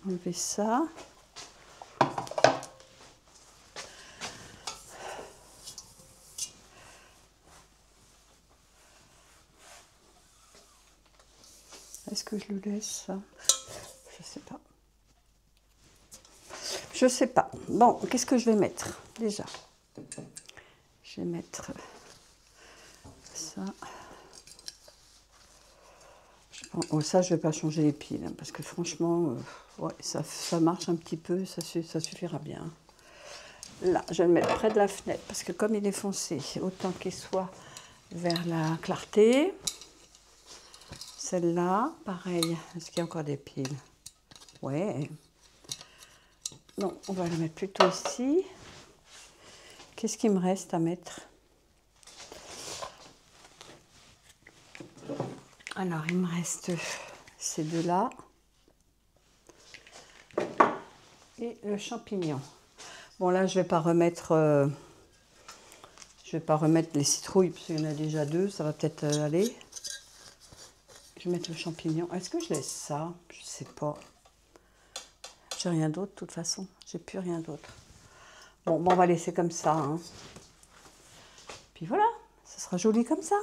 enlever ça. Est-ce que je le laisse, ça? Je sais pas. Je sais pas. Bon, qu'est-ce que je vais mettre déjà? Je vais mettre ça. Oh, ça, je vais pas changer les piles, hein, parce que franchement, ouais, ça marche un petit peu, ça suffira bien. Là, je vais le mettre près de la fenêtre, parce que comme il est foncé, autant qu'il soit vers la clarté. Celle-là, pareil. Est-ce qu'il y a encore des piles? Ouais. Non, on va le mettre plutôt ici. Qu'est-ce qu'il me reste à mettre? Alors, il me reste ces deux-là. Et le champignon. Bon, là, je ne vais pas remettre... les citrouilles, parce qu'il y en a déjà 2. Ça va peut-être aller. Je vais mettre le champignon. Est-ce que je laisse ça? Je ne sais pas. J'ai rien d'autre, de toute façon. J'ai plus rien d'autre. Bon, on va laisser comme ça. Hein. Puis voilà, ça sera joli comme ça.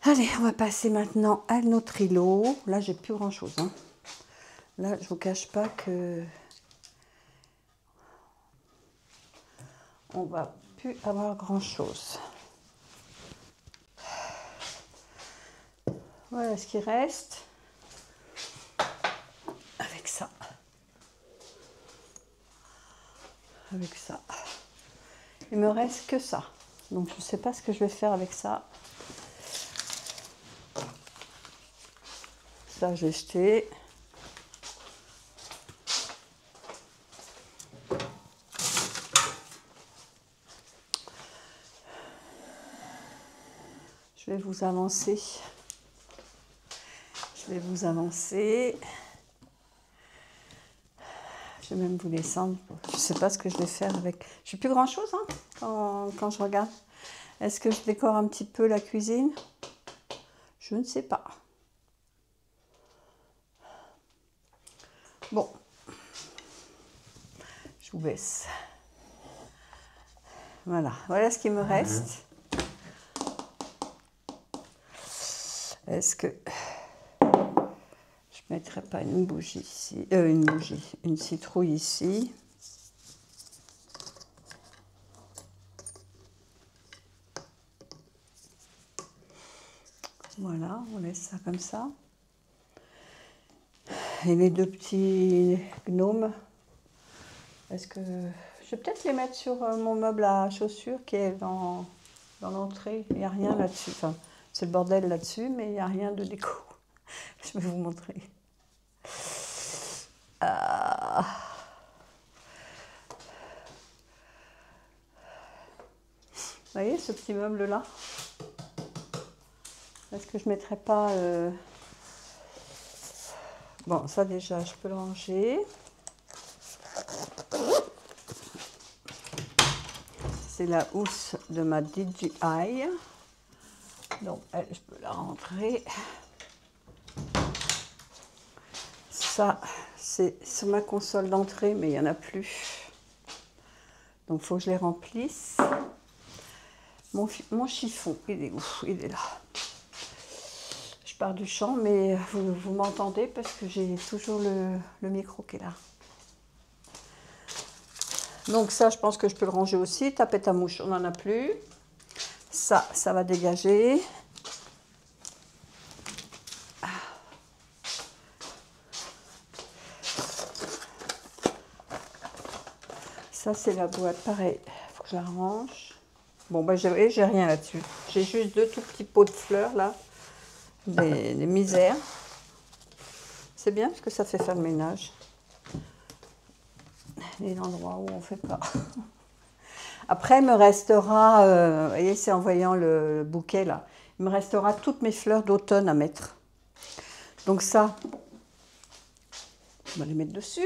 Allez, on va passer maintenant à notre îlot. Là, j'ai plus grand-chose. Hein. Là, je vous cache pas que... on va plus avoir grand-chose. Voilà ce qui reste. Avec ça. Avec ça. Il me reste que ça. Donc je ne sais pas ce que je vais faire avec ça. Ça, j'ai jeté. Je vais vous avancer. Je vais vous avancer. Je vais même vous descendre. Je ne sais pas ce que je vais faire avec... Je n'ai plus grand-chose hein, quand je regarde. Est-ce que je décore un petit peu la cuisine? Je ne sais pas. Bon. Je vous baisse. Voilà. Voilà ce qui me reste. Est-ce que... je ne mettrai pas une bougie ici, une citrouille ici. Voilà, on laisse ça comme ça. Et les 2 petits gnomes, est-ce que... je vais peut-être les mettre sur mon meuble à chaussures qui est dans l'entrée. Il n'y a rien là-dessus. Enfin, c'est le bordel là-dessus, mais il n'y a rien de déco. Je vais vous montrer. Vous voyez ce petit meuble-là? Est-ce que je ne mettrais pas... Bon, ça déjà, je peux le ranger. C'est la housse de ma DJI. Donc, elle, je peux la rentrer. Ça, c'est sur ma console d'entrée, mais il n'y en a plus. Donc, il faut que je les remplisse. Mon chiffon, il est où? Il est là. Je pars du champ, mais vous m'entendez parce que j'ai toujours le micro qui est là. Donc ça, je pense que je peux le ranger aussi. Tapette à mouche, on n'en a plus. Ça va dégager. Ça, c'est la boîte. Pareil, il faut que je la range. Bon, ben, j'ai rien là-dessus. J'ai juste 2 tout petits pots de fleurs, là. Des misères. C'est bien parce que ça fait faire le ménage. Les endroits où on ne fait pas. Après, il me restera, vous voyez, c'est en voyant le bouquet, là. Il me restera toutes mes fleurs d'automne à mettre. Donc ça, on va les mettre dessus.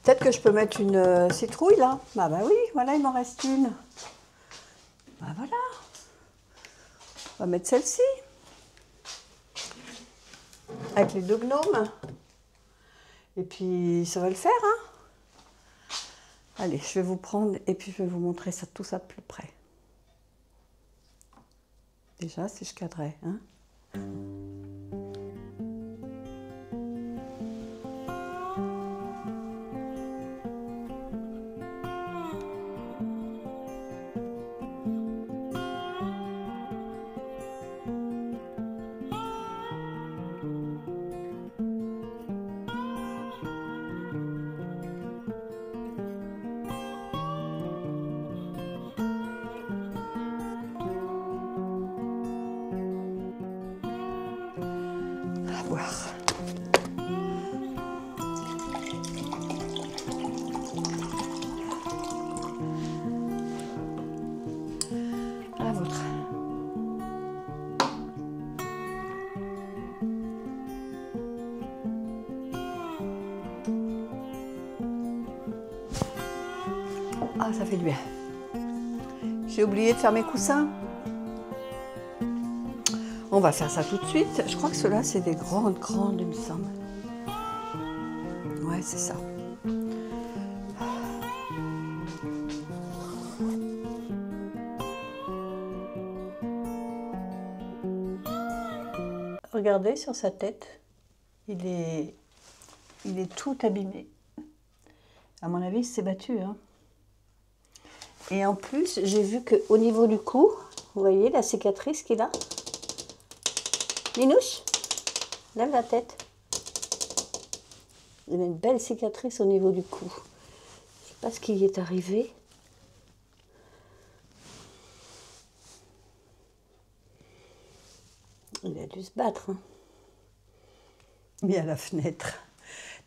Peut-être que je peux mettre une citrouille là. Bah oui, voilà, il m'en reste une. Bah voilà. On va mettre celle-ci. Avec les 2 gnomes. Et puis ça va le faire, hein. Allez, je vais vous prendre et puis je vais vous montrer ça, tout ça de plus près. Déjà, si je cadrais, hein. À voir. À la vôtre. Ah, ça fait du bien. J'ai oublié de faire mes coussins. On va faire ça tout de suite. Je crois que ceux-là, c'est des grandes, il me semble. Ouais, c'est ça. Regardez sur sa tête. Il est tout abîmé. À mon avis, il s'est battu, hein. Et en plus, j'ai vu qu'au niveau du cou, vous voyez la cicatrice qu'il a? Minouche, lève la tête. Il a une belle cicatrice au niveau du cou. Je ne sais pas ce qui y est arrivé. Il a dû se battre, hein. Mis à la fenêtre.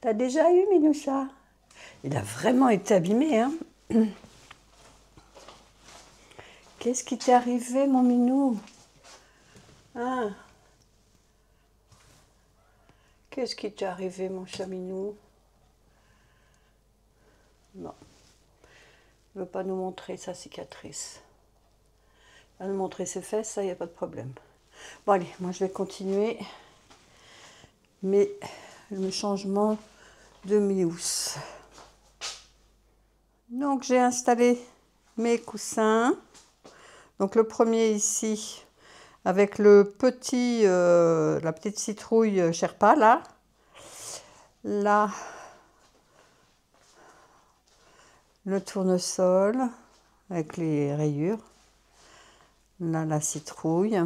T'as déjà eu, Minoucha? Il a vraiment été abîmé, hein. Qu'est-ce qui t'est arrivé, mon minou? Ah. Qu'est-ce qui t'est arrivé, mon chat minou? Non. Il ne veut pas nous montrer sa cicatrice. Il va nous montrer ses fesses, ça, il n'y a pas de problème. Bon, allez, moi, je vais continuer. Mais le changement de mes housses. Donc, j'ai installé mes coussins. Donc, le premier ici, avec le petit, la petite citrouille Sherpa, là. Là, le tournesol, avec les rayures. Là, la citrouille.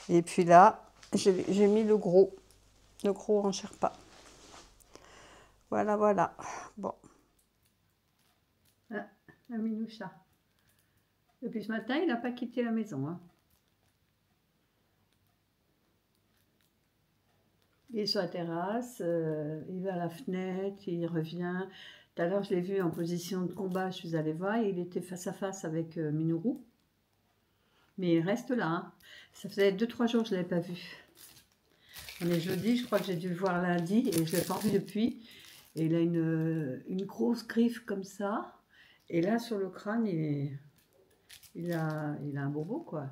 Et puis là, j'ai mis le gros en Sherpa. Voilà, voilà. Bon. Ah, un minoucha. Depuis ce matin, il n'a pas quitté la maison, hein. Il est sur la terrasse, il va à la fenêtre, il revient. Tout à l'heure, je l'ai vu en position de combat, je suis allée voir, et il était face à face avec Minoru. Mais il reste là, hein. Ça faisait 2-3 jours que je ne l'avais pas vu. On est jeudi, je crois que j'ai dû le voir lundi, et je ne l'ai pas revu depuis. Et il a une grosse griffe comme ça. Et là, sur le crâne, il a un bobo, quoi.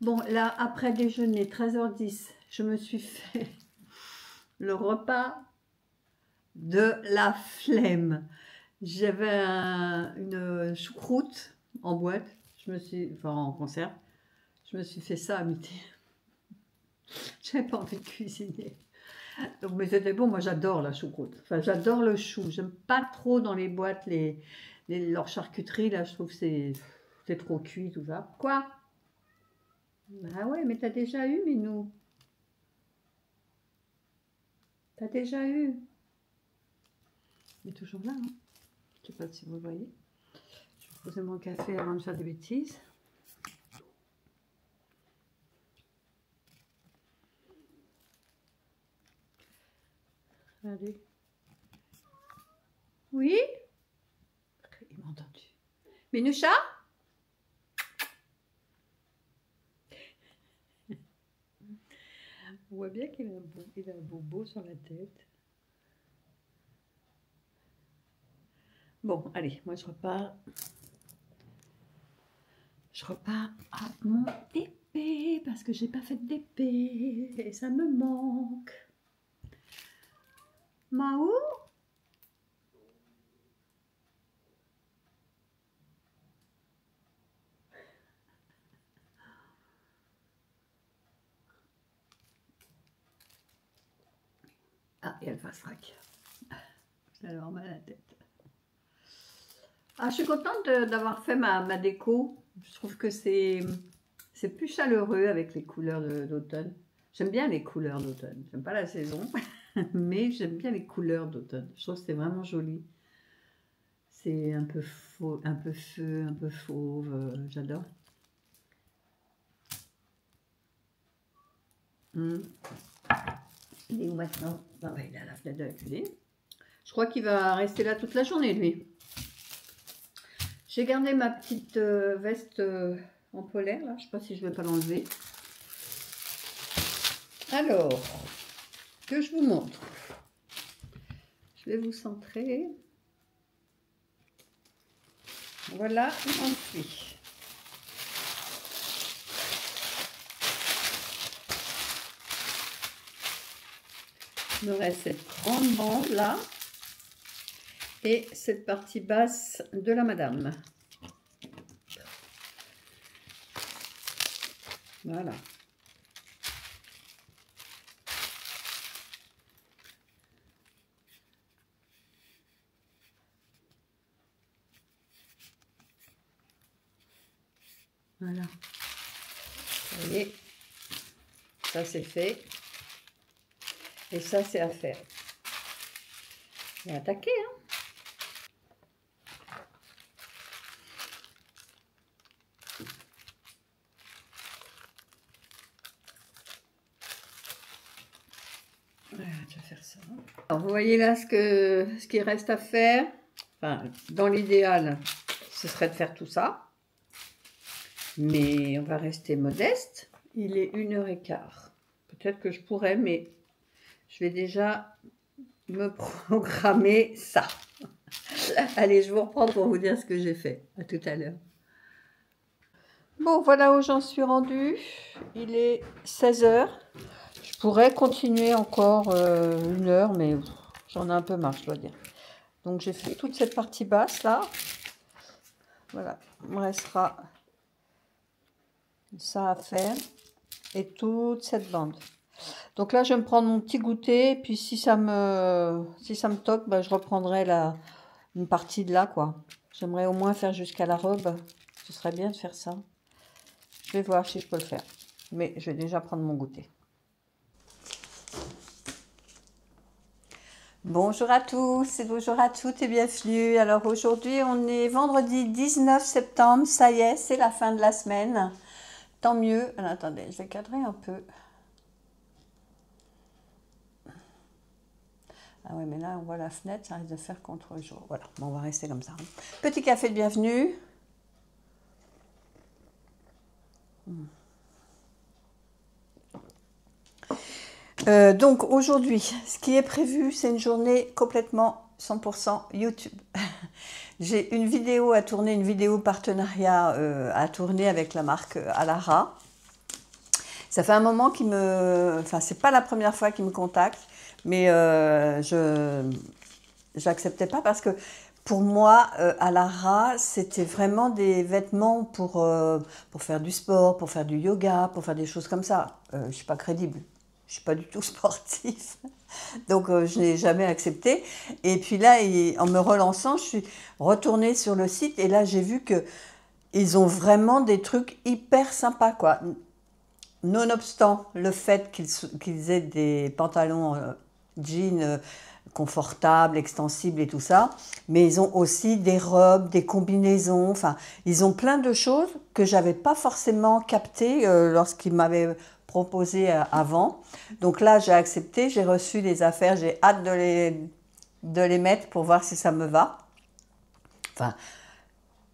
Bon, là, après déjeuner, 13h10, je me suis fait le repas de la flemme. J'avais une choucroute en boîte, enfin en conserve. Je me suis fait ça à midi. J'avais pas envie de cuisiner. Donc, mais c'était bon, moi j'adore la choucroute. Enfin, j'adore le chou. J'aime pas trop dans les boîtes leur charcuterie, là, je trouve que c'est trop cuit, tout ça. Quoi? Ah ouais, mais t'as déjà eu, Minou? T'as déjà eu. Il est toujours là. Hein. Je ne sais pas si vous voyez. Je vais poser mon café avant de faire des bêtises. Allez. Oui? Il m'a entendu. Minoucha? On voit bien qu'il a un bobo sur la tête. Bon, allez, moi je repars. Je repars à mon épée parce que j'ai pas fait d'épée et ça me manque. Mao? Ah, et elle va se frac. Ça leur mal à la tête. Ah, je suis contente d'avoir fait ma déco. Je trouve que c'est plus chaleureux avec les couleurs d'automne. J'aime bien les couleurs d'automne. J'aime pas la saison, mais j'aime bien les couleurs d'automne. Je trouve que c'est vraiment joli. C'est un peu faux, un peu feu, un peu fauve. J'adore. Il est où maintenant? Ah ouais, il est à la fenêtre de la cuisine. Je crois qu'il va rester là toute la journée, lui. J'ai gardé ma petite veste en polaire, là. Je ne sais pas si je ne vais pas l'enlever. Alors, que je vous montre. Je vais vous centrer. Voilà, ensuite. Il me reste cette grande bande là et cette partie basse de la madame. Voilà. Voilà. Vous voyez, ça c'est fait. Et ça, c'est à faire. Et attaquer, hein. Voilà, je vais faire ça. Alors, vous voyez là ce qu'il reste à faire. Enfin, dans l'idéal, ce serait de faire tout ça. Mais on va rester modeste. Il est 1h15. Peut-être que je pourrais, mais je vais déjà me programmer ça. Allez, je vous reprends pour vous dire ce que j'ai fait. À tout à l'heure. Bon, voilà où j'en suis rendue. Il est 16h. Je pourrais continuer encore 1 heure, mais j'en ai un peu marre, je dois dire. Donc, j'ai fait toute cette partie basse, là. Voilà, il me restera ça à faire. Et toute cette bande. Donc là, je vais me prendre mon petit goûter. Puis si ça me toque, bah, je reprendrai une partie de là, quoi. J'aimerais au moins faire jusqu'à la robe. Ce serait bien de faire ça. Je vais voir si je peux le faire. Mais je vais déjà prendre mon goûter. Bonjour à tous et bonjour à toutes et bienvenue. Alors aujourd'hui, on est vendredi 19 septembre. Ça y est, c'est la fin de la semaine. Tant mieux. Alors, attendez, je vais cadrer un peu. Ah ouais, mais là, on voit la fenêtre, ça risque de faire contre-jour. Voilà, bon, on va rester comme ça. Petit café de bienvenue. Donc, aujourd'hui, ce qui est prévu, c'est une journée complètement 100% YouTube. J'ai une vidéo à tourner, une vidéo partenariat à tourner avec la marque Alara. Ça fait un moment qu'il me... Enfin, c'est pas la première fois qu'il me contacte. Mais je n'acceptais pas parce que pour moi, Alara, c'était vraiment des vêtements pour faire du sport, pour faire du yoga, pour faire des choses comme ça. Je ne suis pas crédible, je ne suis pas du tout sportive. Donc, je n'ai jamais accepté. Et puis là, en me relançant, je suis retournée sur le site et là, j'ai vu qu'ils ont vraiment des trucs hyper sympas, quoi. Nonobstant le fait qu'ils aient des pantalons jeans confortables, extensibles et tout ça. Mais ils ont aussi des robes, des combinaisons. Enfin, ils ont plein de choses que je n'avais pas forcément captées lorsqu'ils m'avaient proposé avant. Donc là, j'ai accepté, j'ai reçu les affaires, j'ai hâte de les mettre pour voir si ça me va. Enfin,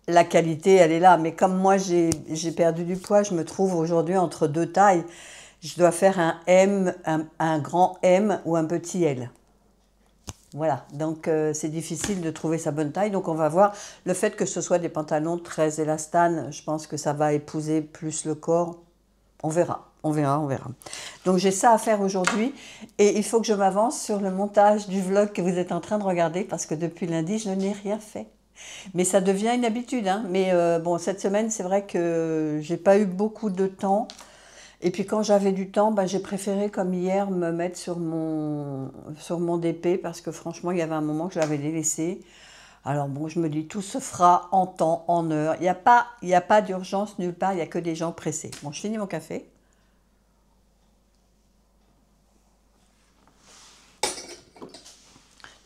la qualité, elle est là. Mais comme moi, j'ai perdu du poids, je me trouve aujourd'hui entre deux tailles. Je dois faire un M, un grand M ou un petit L. Voilà, donc c'est difficile de trouver sa bonne taille. Donc on va voir, le fait que ce soit des pantalons très élastanes, je pense que ça va épouser plus le corps. On verra, on verra, on verra. Donc j'ai ça à faire aujourd'hui et il faut que je m'avance sur le montage du vlog que vous êtes en train de regarder parce que depuis lundi, je n'ai rien fait. Mais ça devient une habitude, hein. Mais bon, cette semaine, c'est vrai que j'ai pas eu beaucoup de temps. Et puis quand j'avais du temps, ben, j'ai préféré, comme hier, me mettre sur mon DP parce que franchement, il y avait un moment que je l'avais délaissé. Alors bon, je me dis, tout se fera en temps, en heure. Il n'y a pas d'urgence nulle part, il n'y a que des gens pressés. Bon, je finis mon café.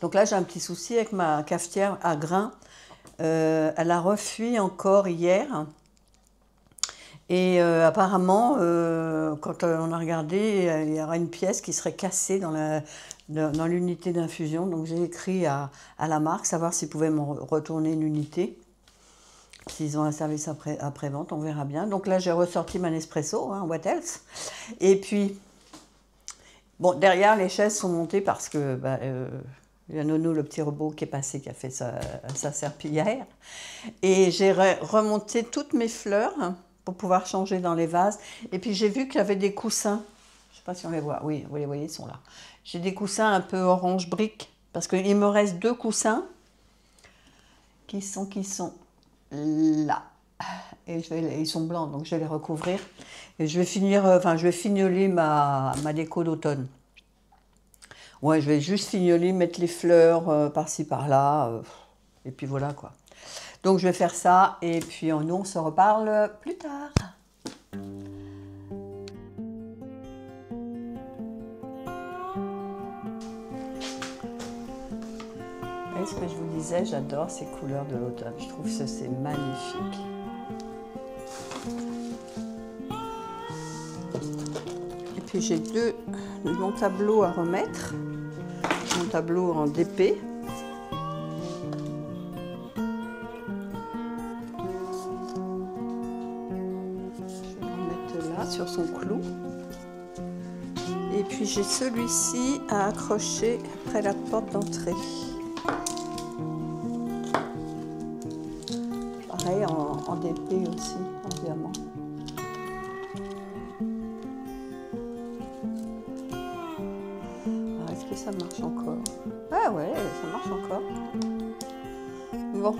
Donc là, j'ai un petit souci avec ma cafetière à grains. Elle a refui encore hier. Et apparemment, quand on a regardé, il y aura une pièce qui serait cassée dans l'unité d'infusion. Donc j'ai écrit à la marque, savoir s'ils pouvaient me retourner une unité. S'ils ont un service après-vente, on verra bien. Donc là, j'ai ressorti mon Nespresso, hein, what else. Et puis, bon, derrière, les chaises sont montées parce que il y a Nono, le petit robot qui est passé, qui a fait sa serpillière. Et j'ai remonté toutes mes fleurs pour pouvoir changer dans les vases. Et puis j'ai vu qu'il y avait des coussins. Je ne sais pas si on les voit. Oui, vous les voyez, ils sont là. J'ai des coussins un peu orange brique. Parce qu'il me reste 2 coussins qui sont là. Et ils sont blancs, donc je vais les recouvrir. Et je vais je vais fignoler ma déco d'automne. Ouais, je vais juste fignoler, mettre les fleurs par-ci, par-là. Et puis voilà, quoi. Donc je vais faire ça et puis nous on se reparle plus tard. Et ce que je vous disais, j'adore ces couleurs de l'automne. Je trouve que c'est magnifique. Et puis j'ai mon tableau à remettre. Mon tableau en DP. Sur son clou. Et puis j'ai celui-ci à accrocher après la porte d'entrée. Pareil en DP aussi, en diamant. Alors est-ce que ça marche encore? Ah ouais, ça marche encore. Bon.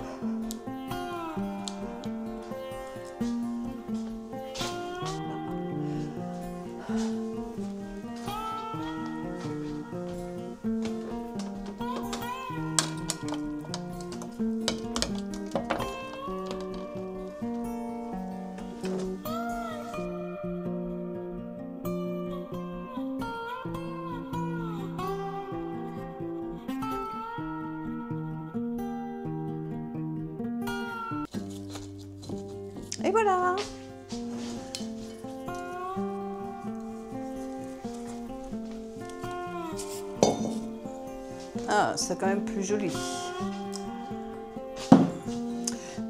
Et voilà. Ah, c'est quand même plus joli.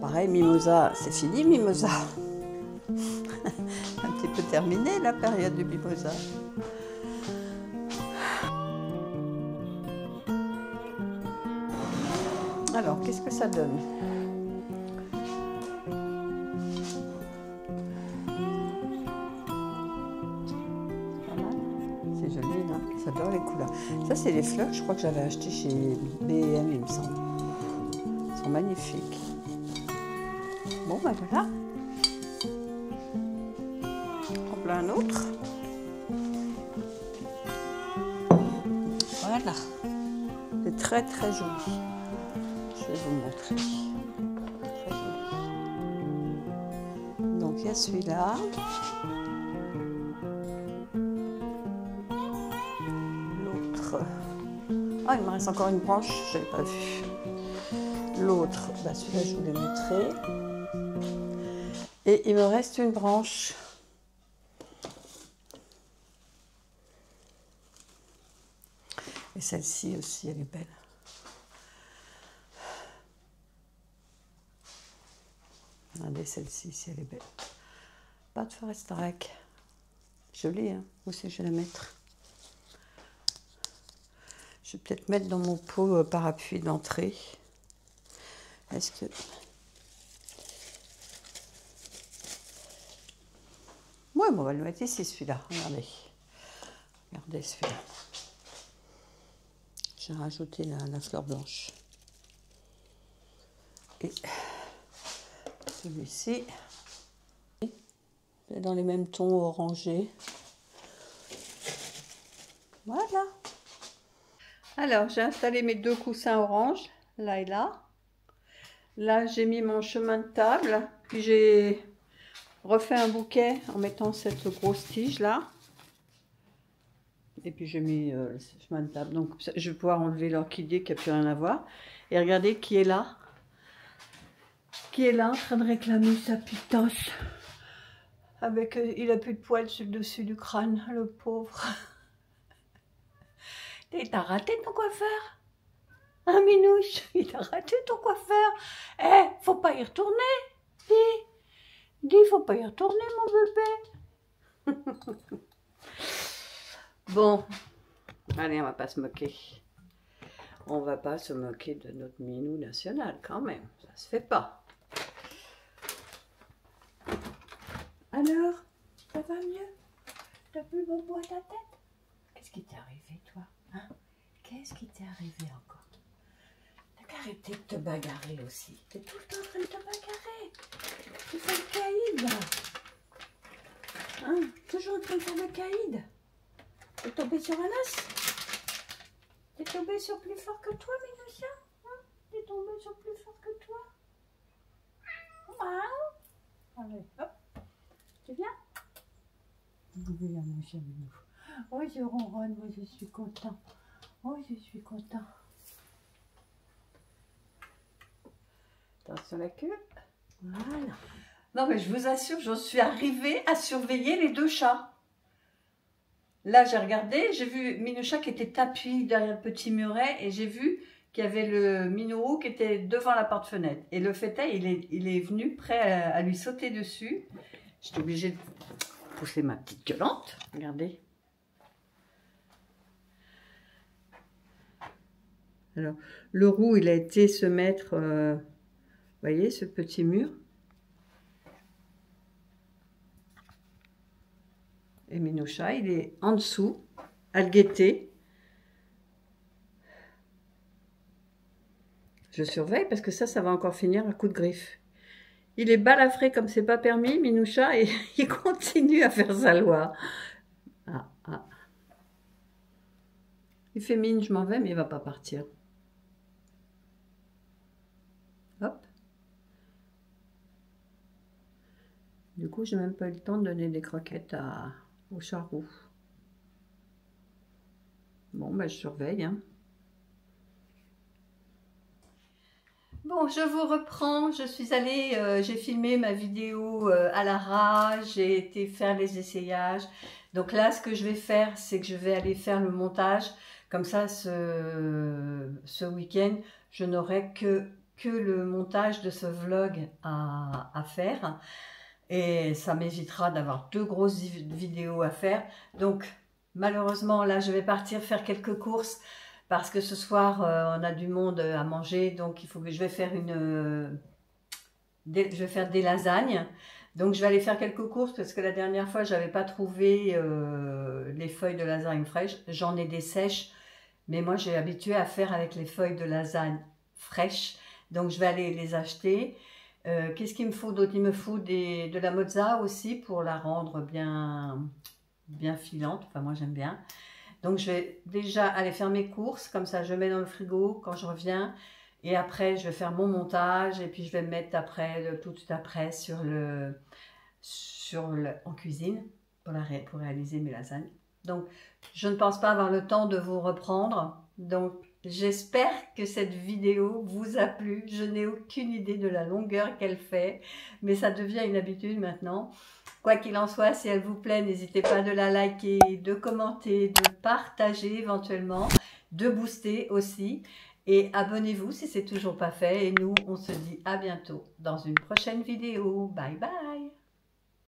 Pareil, Mimosa, c'est fini, Mimosa. Un petit peu terminé la période du Mimosa. Alors, qu'est-ce que ça donne? C'est joli, non? J'adore les couleurs. Ça, c'est les fleurs, je crois que j'avais acheté chez B&M, il me semble. Elles sont magnifiques. Bon, ben voilà. On prend un autre. Voilà. C'est très, très joli. Je vais vous montrer. Très joli. Donc, il y a celui-là. Ah, il me reste encore une branche, je n'avais pas vu. L'autre, bah celui-là, je vous le mettrai. Et il me reste une branche. Et celle-ci aussi, elle est belle. Regardez, celle-ci, si elle est belle. Pas de Forest-Rec. Jolie, hein? Où c'est que je vais la mettre? Je vais peut-être mettre dans mon pot parapluie d'entrée. Est-ce que... Ouais, bon, on va le mettre ici, celui-là. Regardez. Regardez celui-là. J'ai rajouté la fleur blanche. Et celui-ci, dans les mêmes tons orangés. Voilà. Alors, j'ai installé mes deux coussins orange, là et là. Là, j'ai mis mon chemin de table. Puis j'ai refait un bouquet en mettant cette grosse tige là. Et puis j'ai mis le chemin de table. Donc je vais pouvoir enlever l'orchidée qui n'a plus rien à voir. Et regardez qui est là. Qui est là en train de réclamer sa pitoche. Avec, il a plus de poils sur le dessus du crâne, le pauvre. T'as raté ton coiffeur? Hein, Minouche? Il a raté ton coiffeur. Eh, faut pas y retourner. Dis, faut pas y retourner, mon bébé. Bon, allez, on va pas se moquer. On va pas se moquer de notre Minou national, quand même. Ça se fait pas. Alors, ça va mieux? T'as plus le bobo à ta tête? Qu'est-ce qui t'est arrivé, toi? Hein? Qu'est-ce qui t'est arrivé encore? T'as qu'à arrêter de te bagarrer aussi. T'es tout le temps en train de te bagarrer. Tu fais le caïd, là. Hein? Toujours en train de faire le caïd. T'es tombé sur un os? T'es tombé sur plus fort que toi, Minoucha? Hein? T'es tombé sur plus fort que toi? Waouh! Allez, hop. Tu viens? Vous voulez manger, Minou? Oh, je ronronne, moi je suis content. Oh, je suis content. Attention la queue. Voilà. Non, mais je vous assure, j'en suis arrivée à surveiller les deux chats. Là, j'ai regardé, j'ai vu Minoucha qui était tapis derrière le petit muret et j'ai vu qu'il y avait le Minou qui était devant la porte-fenêtre. Et le fait est, il est venu prêt à lui sauter dessus. J'étais obligée de pousser ma petite gueulante. Regardez. Alors, le roux, il a été se mettre, vous voyez, ce petit mur. Et Minoucha, il est en dessous, à le guetter. Je surveille parce que ça va encore finir à coup de griffe. Il est balafré comme c'est pas permis, Minoucha, et il continue à faire sa loi. Ah, ah. Il fait mine, je m'en vais, mais il va pas partir. Hop. Du coup, j'ai même pas eu le temps de donner des croquettes au charroux. Bon, ben, je surveille. Hein. Bon, je vous reprends. Je suis allée, j'ai filmé ma vidéo à la rage. J'ai été faire les essayages. Donc là, ce que je vais faire, c'est que je vais aller faire le montage. Comme ça, ce week-end, je n'aurai que le montage de ce vlog à faire. Et ça m'évitera d'avoir deux grosses vidéos à faire. Donc, malheureusement, là, je vais partir faire quelques courses parce que ce soir, on a du monde à manger. Donc, il faut que je vais faire des lasagnes. Donc, je vais aller faire quelques courses parce que la dernière fois, je n'avais pas trouvé les feuilles de lasagne fraîches. J'en ai des sèches, mais moi, j'ai habitué à faire avec les feuilles de lasagne fraîches. Donc, je vais aller les acheter. Qu'est-ce qu'il me faut d'autre? Il me faut de la mozza aussi pour la rendre bien filante. Enfin, moi, j'aime bien. Donc, je vais déjà aller faire mes courses. Comme ça, je mets dans le frigo quand je reviens. Et après, je vais faire mon montage. Et puis, je vais me mettre après, tout de suite après en cuisine pour réaliser mes lasagnes. Donc, je ne pense pas avoir le temps de vous reprendre. Donc, J'espère que cette vidéo vous a plu. Je n'ai aucune idée de la longueur qu'elle fait, mais ça devient une habitude maintenant. Quoi qu'il en soit, si elle vous plaît, n'hésitez pas de la liker, de commenter, de partager éventuellement, de booster aussi. Et abonnez-vous si c'est toujours pas fait. Et nous, on se dit à bientôt dans une prochaine vidéo. Bye bye!